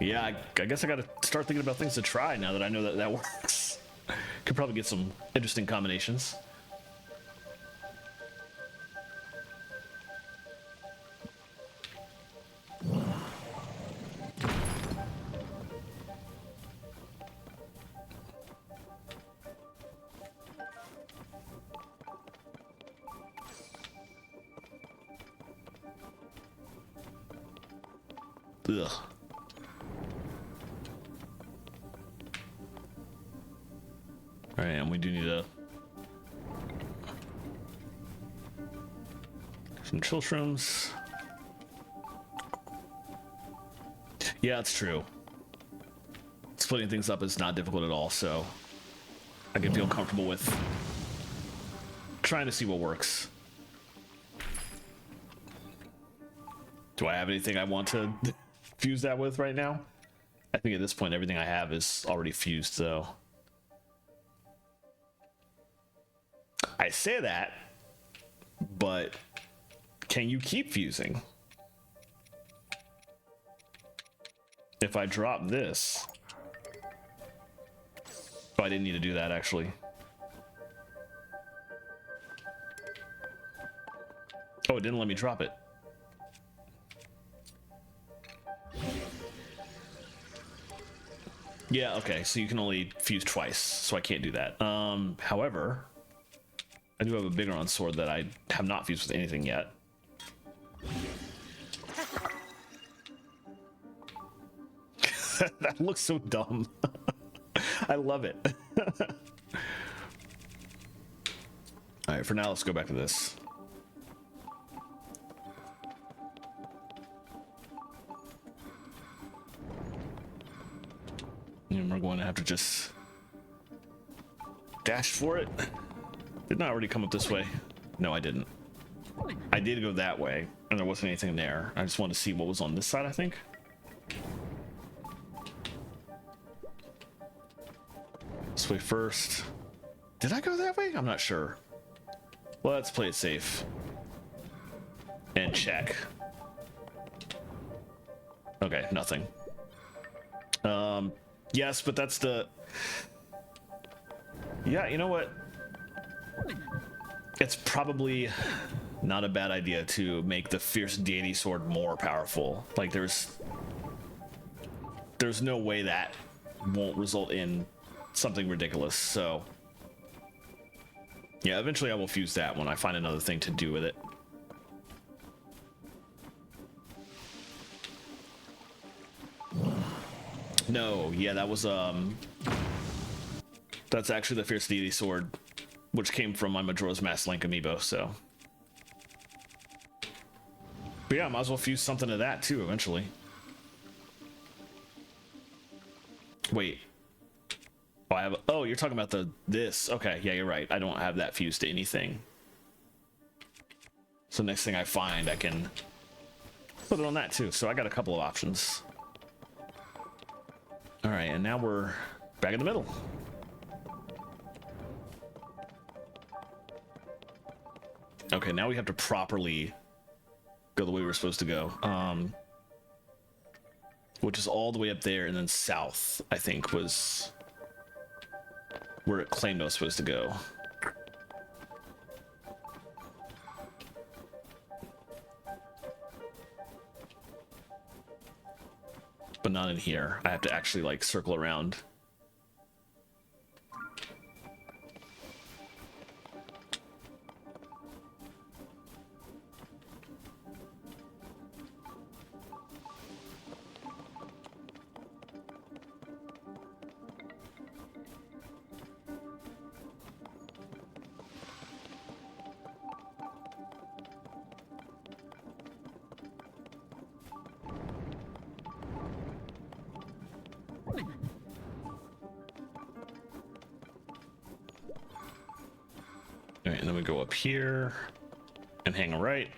Yeah, I guess I gotta start thinking about things to try now that I know that that works. Could probably get some interesting combinations. Ugh. All right, and we do need some chill shrooms. Yeah, it's true. Splitting things up is not difficult at all, so I can feel comfortable with trying to see what works. Do I have anything I want to fuse that with right now? I think at this point everything I have is already fused, though. I say that, but can you keep fusing? If I drop this... Oh, I didn't need to do that, actually. Oh, it didn't let me drop it. Yeah, okay, so you can only fuse twice, so I can't do that. However, I do have a bigger on sword that I have not fused with anything yet. That looks so dumb. I love it. All right, for now, let's go back to this. And we're going to have to just dash for it. Didn't I already come up this way? No, I didn't. I did go that way, and there wasn't anything there. I just wanted to see what was on this side, I think. This way first. Did I go that way? I'm not sure. Well, let's play it safe. And check. Okay, nothing. Yes, but that's the... Yeah, you know what? It's probably not a bad idea to make the Fierce Deity Sword more powerful. Like, there's no way that won't result in something ridiculous, so... Yeah, eventually I will fuse that when I find another thing to do with it. No, yeah, that was, that's actually the Fierce Deity Sword, which came from my Majora's Mask Link amiibo, so... But yeah, I might as well fuse something to that, too, eventually. Wait. Oh, I have... Oh, you're talking about this. Okay, yeah, you're right. I don't have that fused to anything. So next thing I find, I can put it on that, too. So I got a couple of options. All right, and now we're back in the middle. Okay, now we have to properly go the way we're supposed to go. Which is all the way up there and then south, I think, was where it claimed I was supposed to go. But not in here. I have to actually like circle around. All right, and then we go up here and hang a right.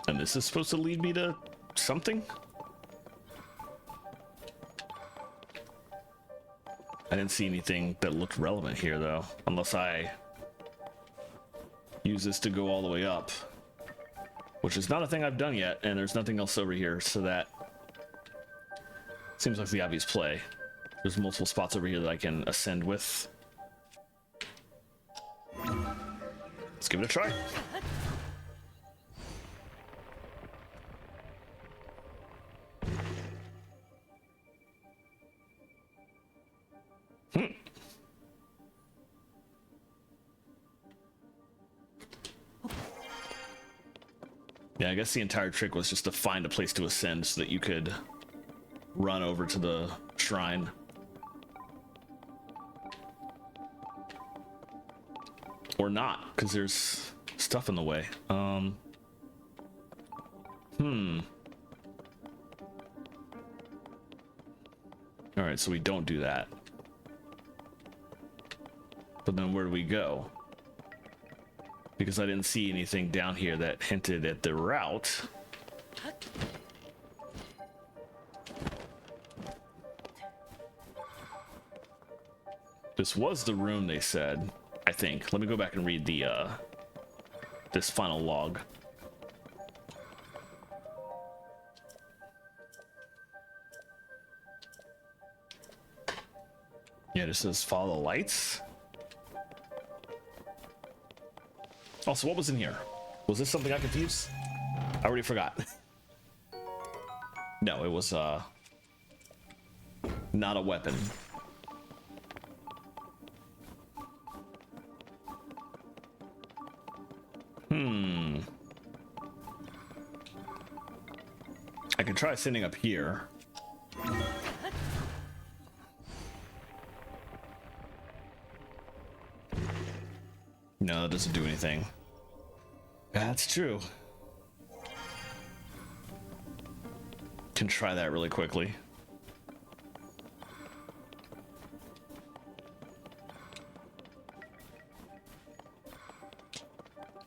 And this is supposed to lead me to something? I didn't see anything that looked relevant here, though, unless I use this to go all the way up, which is not a thing I've done yet, and there's nothing else over here, so that seems like the obvious play. There's multiple spots over here that I can ascend with. Let's give it a try. Yeah, I guess the entire trick was just to find a place to ascend so that you could run over to the shrine. Or not, because there's stuff in the way. All right, so we don't do that. But then where do we go? Because I didn't see anything down here that hinted at the route. This was the room, they said, I think. Let me go back and read the this final log. Yeah, it says follow the lights. Also, what was in here? Was this something I confused? I already forgot. No, it was not a weapon. I could try sitting up here. No, that doesn't do anything. That's true. Can try that really quickly.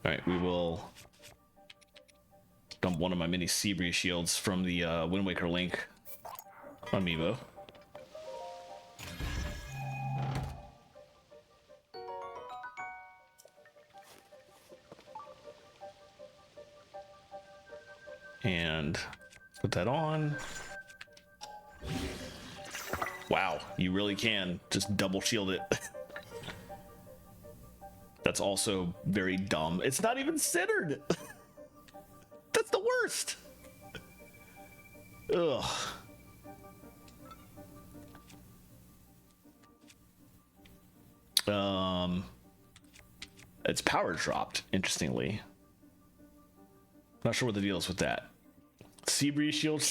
All right, we will dump one of my mini sea breeze shields from the Wind Waker Link amiibo. And put that on. Wow, you really can just double shield it. That's also very dumb. It's not even centered. That's the worst. Ugh. It's power dropped, interestingly. Not sure what the deal is with that. Sea breeze shield.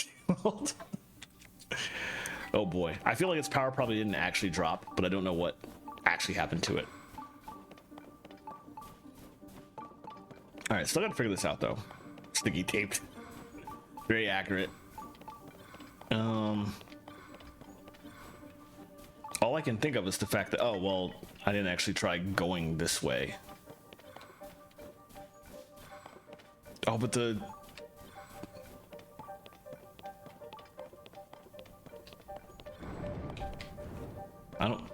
Oh boy. I feel like its power probably didn't actually drop, but I don't know what actually happened to it. Alright, still gotta figure this out though. Sticky taped. Very accurate. All I can think of is the fact that, oh, well, I didn't actually try going this way. Oh, but the... I don't...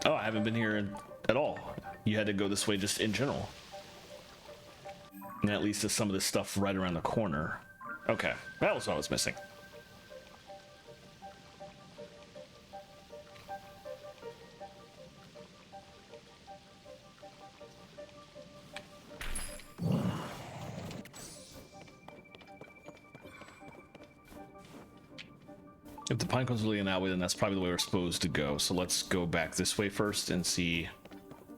Oh, I haven't been here at all. You had to go this way just in general. And at least there's some of this stuff right around the corner. Okay, that was what I was missing. If the pine cone's really in that way, then that's probably the way we're supposed to go. So let's go back this way first and see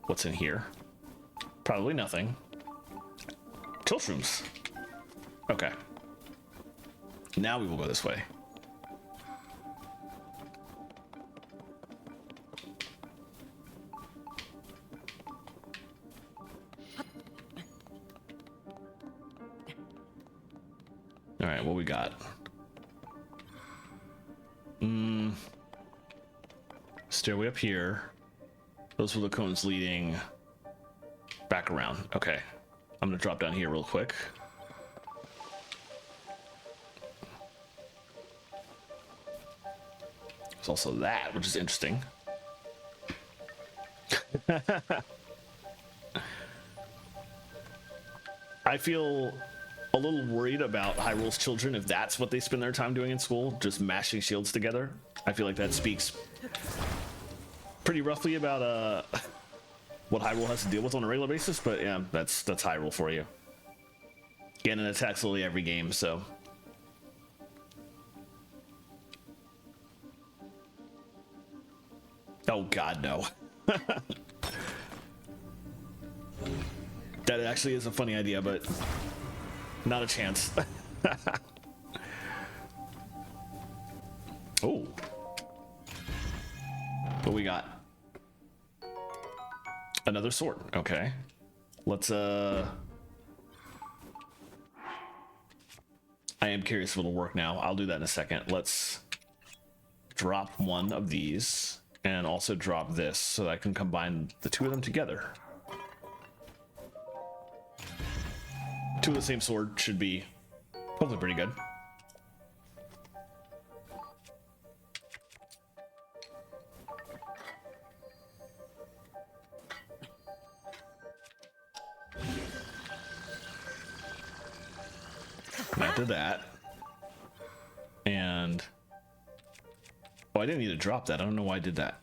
what's in here. Probably nothing. Tilt shrooms. Okay. Now we will go this way. All right, what we got? Stairway up here. Those were the cones leading back around. Okay. I'm gonna drop down here real quick. There's also that, which is interesting. I feel a little worried about Hyrule's children if that's what they spend their time doing in school, just mashing shields together. I feel like that speaks pretty roughly about what Hyrule has to deal with on a regular basis, but yeah, that's Hyrule for you. Ganon attacks literally every game, so. Oh god, no. That actually is a funny idea, but not a chance. Oh. What we got? Another sword. Okay. Let's I am curious if it'll work now. I'll do that in a second. Let's drop one of these and also drop this so that I can combine the two of them together. Two of the same sword should be hopefully pretty good. I did that. And oh, I didn't need to drop that. I don't know why I did that.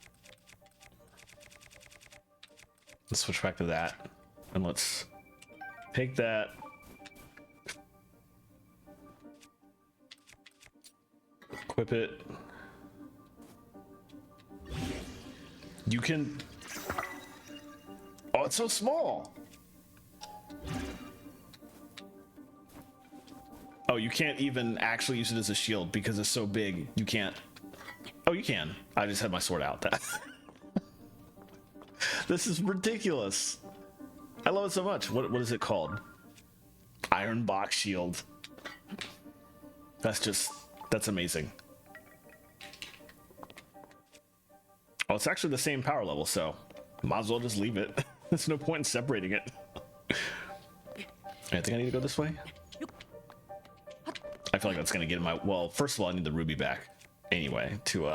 Let's switch back to that. And let's take that. Equip it. You can... Oh, it's so small. Oh, you can't even actually use it as a shield because it's so big. You can't. Oh, you can. I just had my sword out. This is ridiculous. I love it so much. What is it called? Iron box shield. That's amazing. Oh, it's actually the same power level, so might as well just leave it. There's no point in separating it. I think I need to go this way. I feel like that's gonna get in my... Well, first of all, I need the ruby back anyway to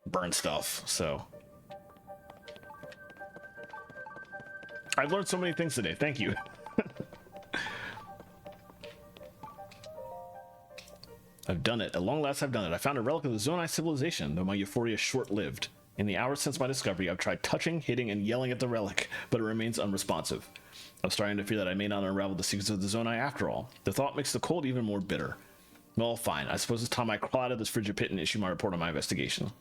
burn stuff, so... I've learned so many things today, thank you. I've done it. At long last, I've done it. I found a relic of the Zonai civilization, though my euphoria is short-lived. In the hours since my discovery, I've tried touching, hitting, and yelling at the relic, but it remains unresponsive. I'm starting to fear that I may not unravel the secrets of the Zonai after all. The thought makes the cold even more bitter. Well, fine. I suppose it's time I crawl out of this frigid pit and issue my report on my investigation.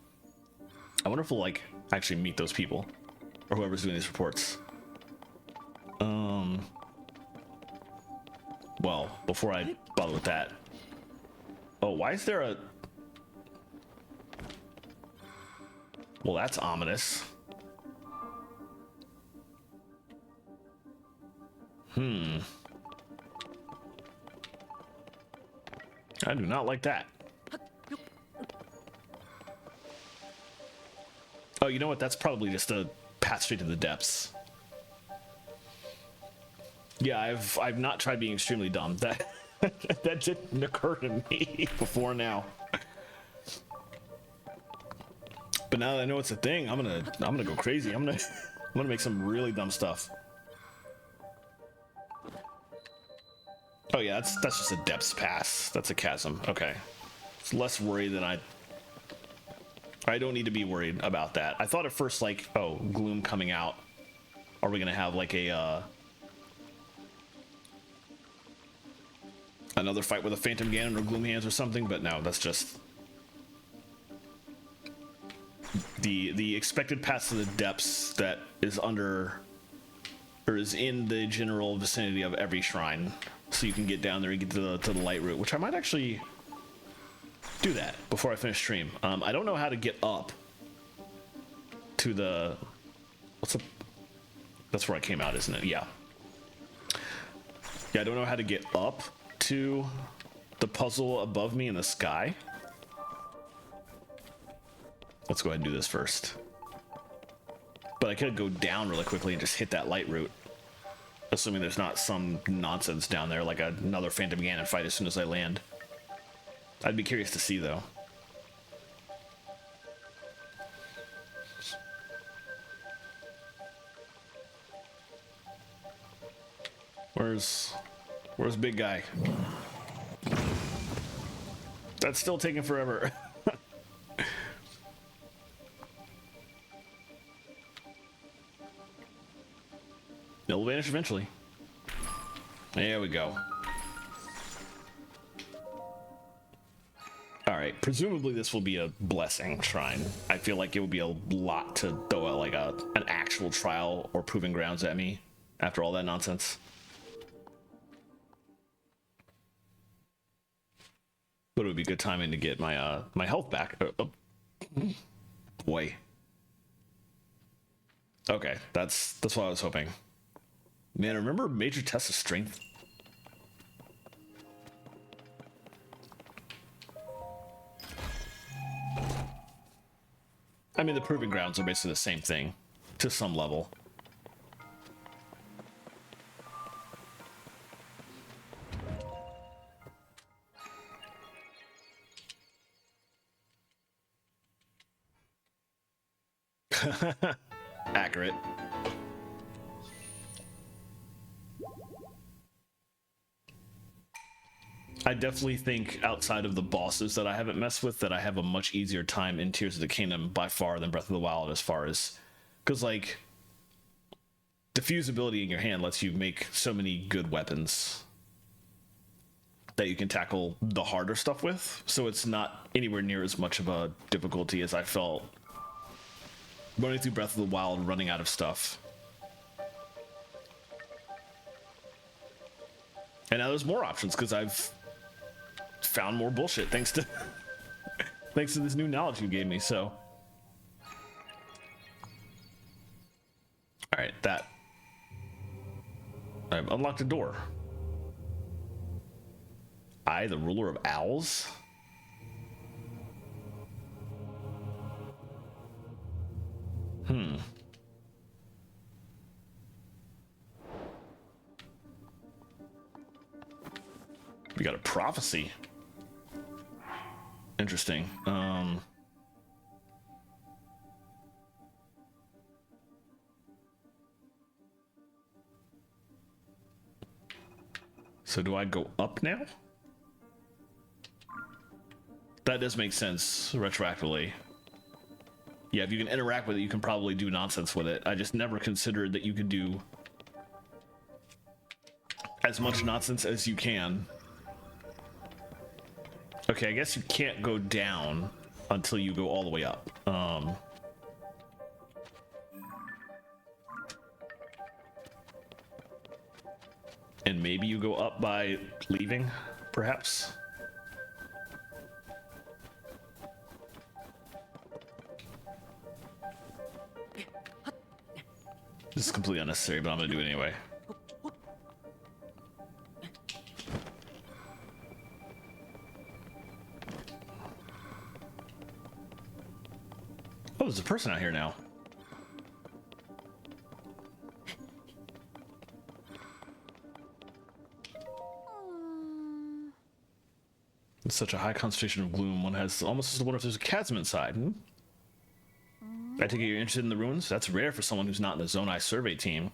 I wonder if we'll, like, actually meet those people. Or whoever's doing these reports. Well, before I bother with that... Oh, why is there a... Well, that's ominous. I do not like that. Oh, you know what? That's probably just a path straight to the depths. Yeah, I've not tried being extremely dumb. That that didn't occur to me before now. But now that I know it's a thing, I'm gonna go crazy. I'm gonna make some really dumb stuff. Oh yeah, that's just a depths pass. That's a chasm. Okay, it's less worried than I don't need to be worried about that. I thought at first, like, oh, gloom coming out. Are we gonna have like a another fight with a Phantom Ganon or Gloom Hands or something? But no, that's just the expected path to the depths that is under or is in the general vicinity of every shrine, so you can get down there and get to the light route, which I might actually do that before I finish stream. I don't know how to get up to the that's where I came out, isn't it? Yeah, I don't know how to get up to the puzzle above me in the sky. Let's go ahead and do this first. But I could go down really quickly and just hit that light route, assuming there's not some nonsense down there like another Phantom Ganon fight as soon as I land. I'd be curious to see, though. Where's big guy? That's still taking forever. It'll vanish eventually. There we go. Alright, presumably this will be a blessing shrine. I feel like it would be a lot to throw like an actual trial or proving grounds at me after all that nonsense. But it would be good timing to get my my health back. Boy. Okay, that's what I was hoping. Man, remember major tests of strength? I mean, the proving grounds are basically the same thing, to some level. Accurate. I definitely think outside of the bosses that I haven't messed with, that I have a much easier time in Tears of the Kingdom by far than Breath of the Wild, as far as, because like the fusibility in your hand lets you make so many good weapons that you can tackle the harder stuff with, so it's not anywhere near as much of a difficulty as I felt running through Breath of the Wild, running out of stuff. And now there's more options because I've found more bullshit thanks to thanks to this new knowledge you gave me. So, all right, that I've unlocked a door. I, the ruler of owls. We got a prophecy. Interesting. So do I go up now? That does make sense retroactively. Yeah, if you can interact with it, you can probably do nonsense with it. I just never considered that you could do as much nonsense as you can. Okay, I guess you can't go down until you go all the way up. And maybe you go up by leaving, perhaps? This is completely unnecessary, but I'm gonna do it anyway. Oh, there's a person out here now. It's such a high concentration of gloom. One has almost as wonder if there's a chasm inside. I take it you're interested in the ruins? That's rare for someone who's not in the Zonai survey team.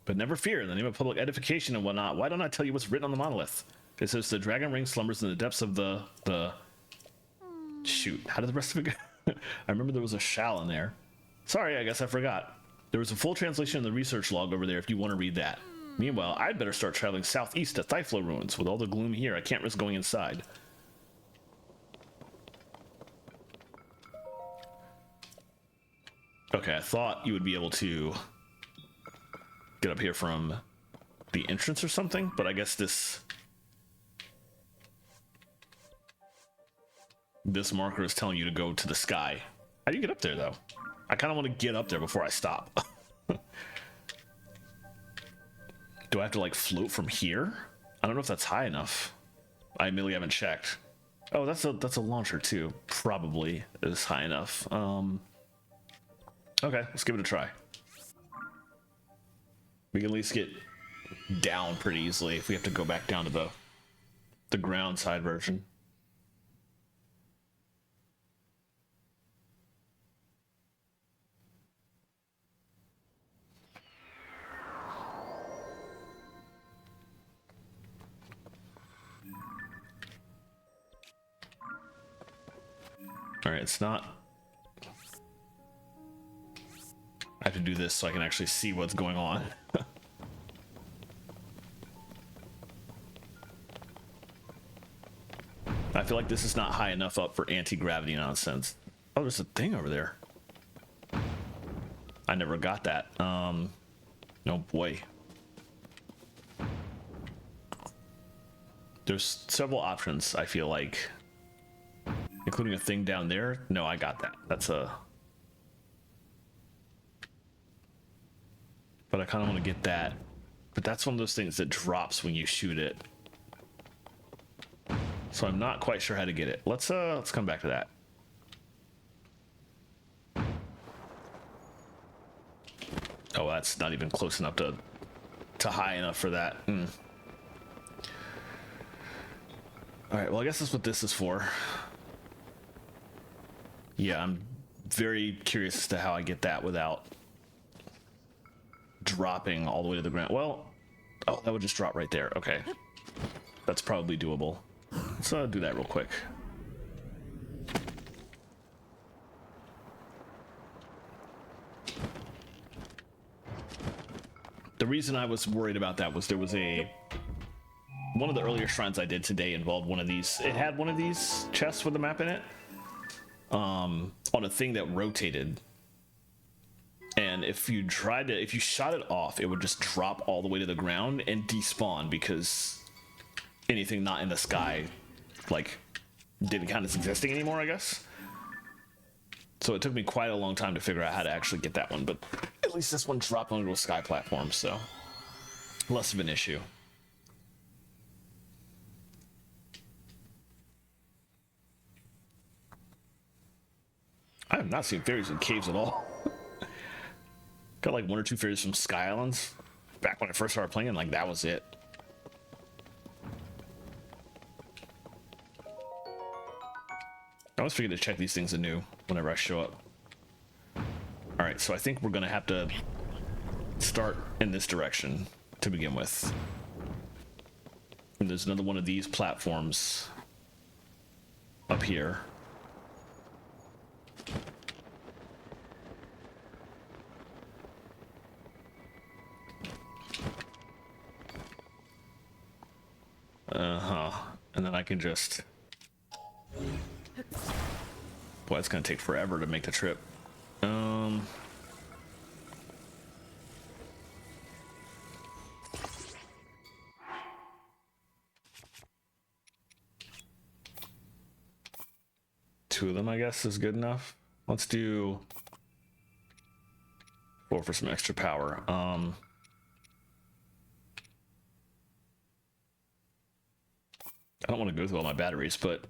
But never fear, in the name of public edification and whatnot, why don't I tell you what's written on the monolith? It says the dragon ring slumbers in the depths of the... Shoot, how did the rest of it go? I remember there was a shall in there. Sorry, I guess I forgot. There was a full translation in the research log over there if you want to read that. Meanwhile, I'd better start traveling southeast to Thyflo ruins. With all the gloom here, I can't risk going inside. Okay, I thought you would be able to get up here from the entrance or something, but I guess this marker is telling you to go to the sky. How do you get up there, though? I kind of want to get up there before I stop. Do I have to, like, float from here? I don't know if that's high enough. I immediately haven't checked. Oh, that's a launcher, too. Probably is high enough. Okay, let's give it a try. We can at least get down pretty easily if we have to go back down to the ground side version. All right, it's not... I have to do this so I can actually see what's going on. I feel like this is not high enough up for anti-gravity nonsense. Oh, there's a thing over there. I never got that. Oh boy. There's several options, I feel like. Including a thing down there. No, I got that. That's a... but I kind of want to get that. But that's one of those things that drops when you shoot it. So I'm not quite sure how to get it. Let's come back to that. Oh, that's not even close enough to high enough for that. All right, well, I guess that's what this is for. Yeah, I'm very curious as to how I get that without dropping all the way to the ground. Well, oh, that would just drop right there. Okay. That's probably doable. Let's do that real quick. The reason I was worried about that was there was one of the earlier shrines I did today involved one of these. It had one of these chests with a map in it, on a thing that rotated. And if you shot it off, it would just drop all the way to the ground and despawn because anything not in the sky, like, didn't count as existing anymore, I guess. So it took me quite a long time to figure out how to actually get that one, but at least this one dropped onto a sky platform, so less of an issue. I have not seen fairies in caves at all. Got like one or two fairies from Sky Islands. Back when I first started playing, like that was it. I always forget to check these things anew whenever I show up. Alright, so I think we're gonna have to start in this direction to begin with. And there's another one of these platforms up here. And then I can just... Boy, it's gonna take forever to make the trip. Two of them, I guess, is good enough. Let's do 4 for some extra power. I don't want to go through all my batteries, but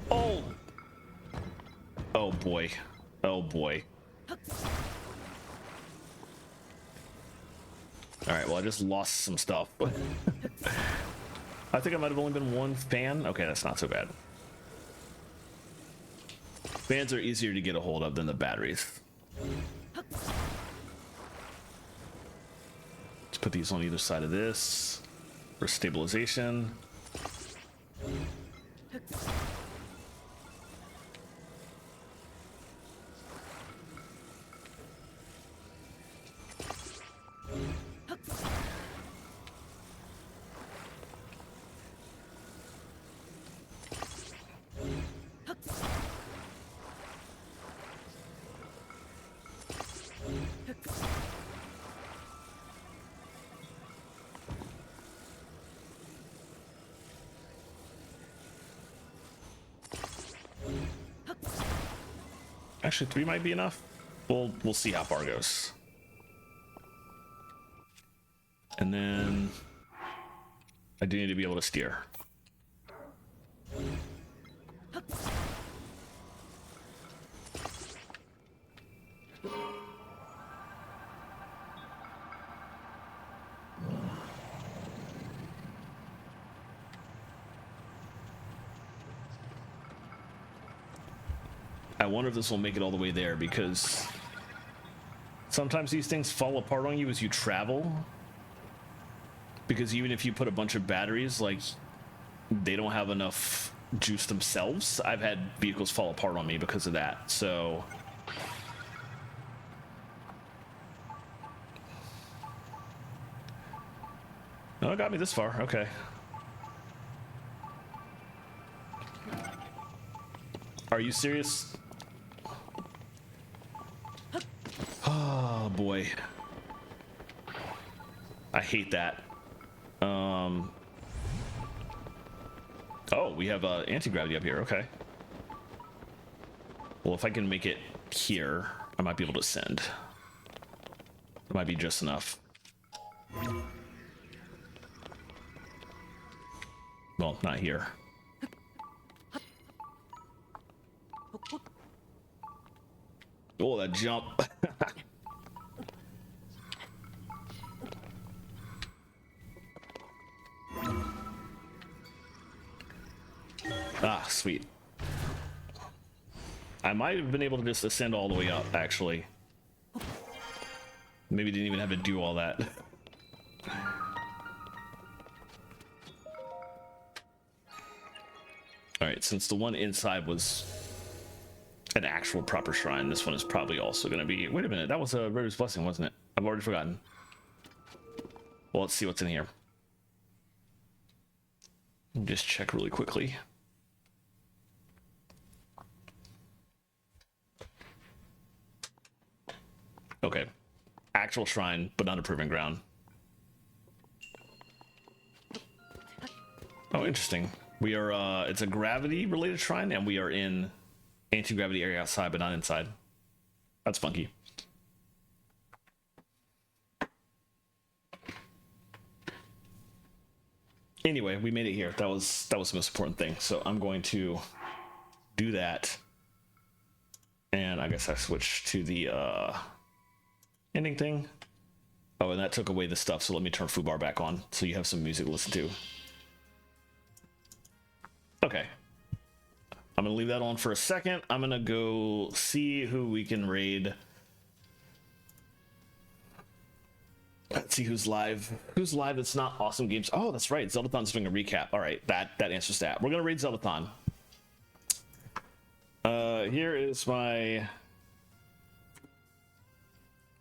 oh boy, oh boy. All right, well, I just lost some stuff. I think I might have only been one fan. Okay, that's not so bad. Fans are easier to get a hold of than the batteries. Let's put these on either side of this for stabilization. Actually, 3 might be enough. We'll see how far it goes. And then I do need to be able to steer. I wonder if this will make it all the way there, because sometimes these things fall apart on you as you travel. Because even if you put a bunch of batteries, like, they don't have enough juice themselves. I've had vehicles fall apart on me because of that, so... No, it got me this far, okay. Are you serious? Oh boy, I hate that. Oh, we have anti-gravity up here. Okay. Well, if I can make it here, I might be able to ascend. It might be just enough. Well, not here. Oh, that jump. Ah, sweet. I might have been able to just ascend all the way up, actually. Maybe didn't even have to do all that. Alright, since the one inside was an actual proper shrine, this one is probably also going to be... Wait a minute, that was a River's Blessing, wasn't it? I've already forgotten. Well, let's see what's in here. Just check really quickly. Okay. Actual shrine, but not a proving ground. Oh, interesting. We are, it's a gravity-related shrine, and we are in anti-gravity area outside, but not inside. That's funky. Anyway, we made it here. That was the most important thing. So I'm going to do that. And I guess I switched to the ending thing. Oh, and that took away the stuff, so let me turn foobar back on so you have some music to listen to. Okay. I'm gonna leave that on for a second. I'm gonna go see who we can raid. Let's see who's live. Who's live that's not Awesome Games. Oh, that's right. Zeldathon's doing a recap. All right, that answers that. We're gonna raid Zeldathon. Here is my...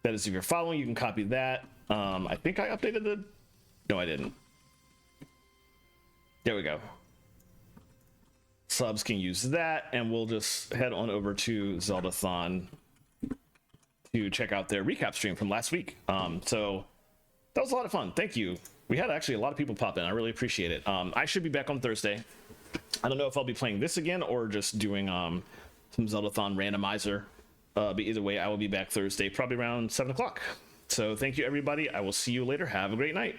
That is, if you're following, you can copy that. I think I updated the... No, I didn't. There we go. Subs can use that, and we'll just head on over to Zeldathon to check out their recap stream from last week. So that was a lot of fun. Thank you. We had actually a lot of people pop in. I really appreciate it. I should be back on Thursday. I don't know if I'll be playing this again or just doing some Zeldathon randomizer. But either way, I will be back Thursday, probably around 7 o'clock. So thank you, everybody. I will see you later. Have a great night.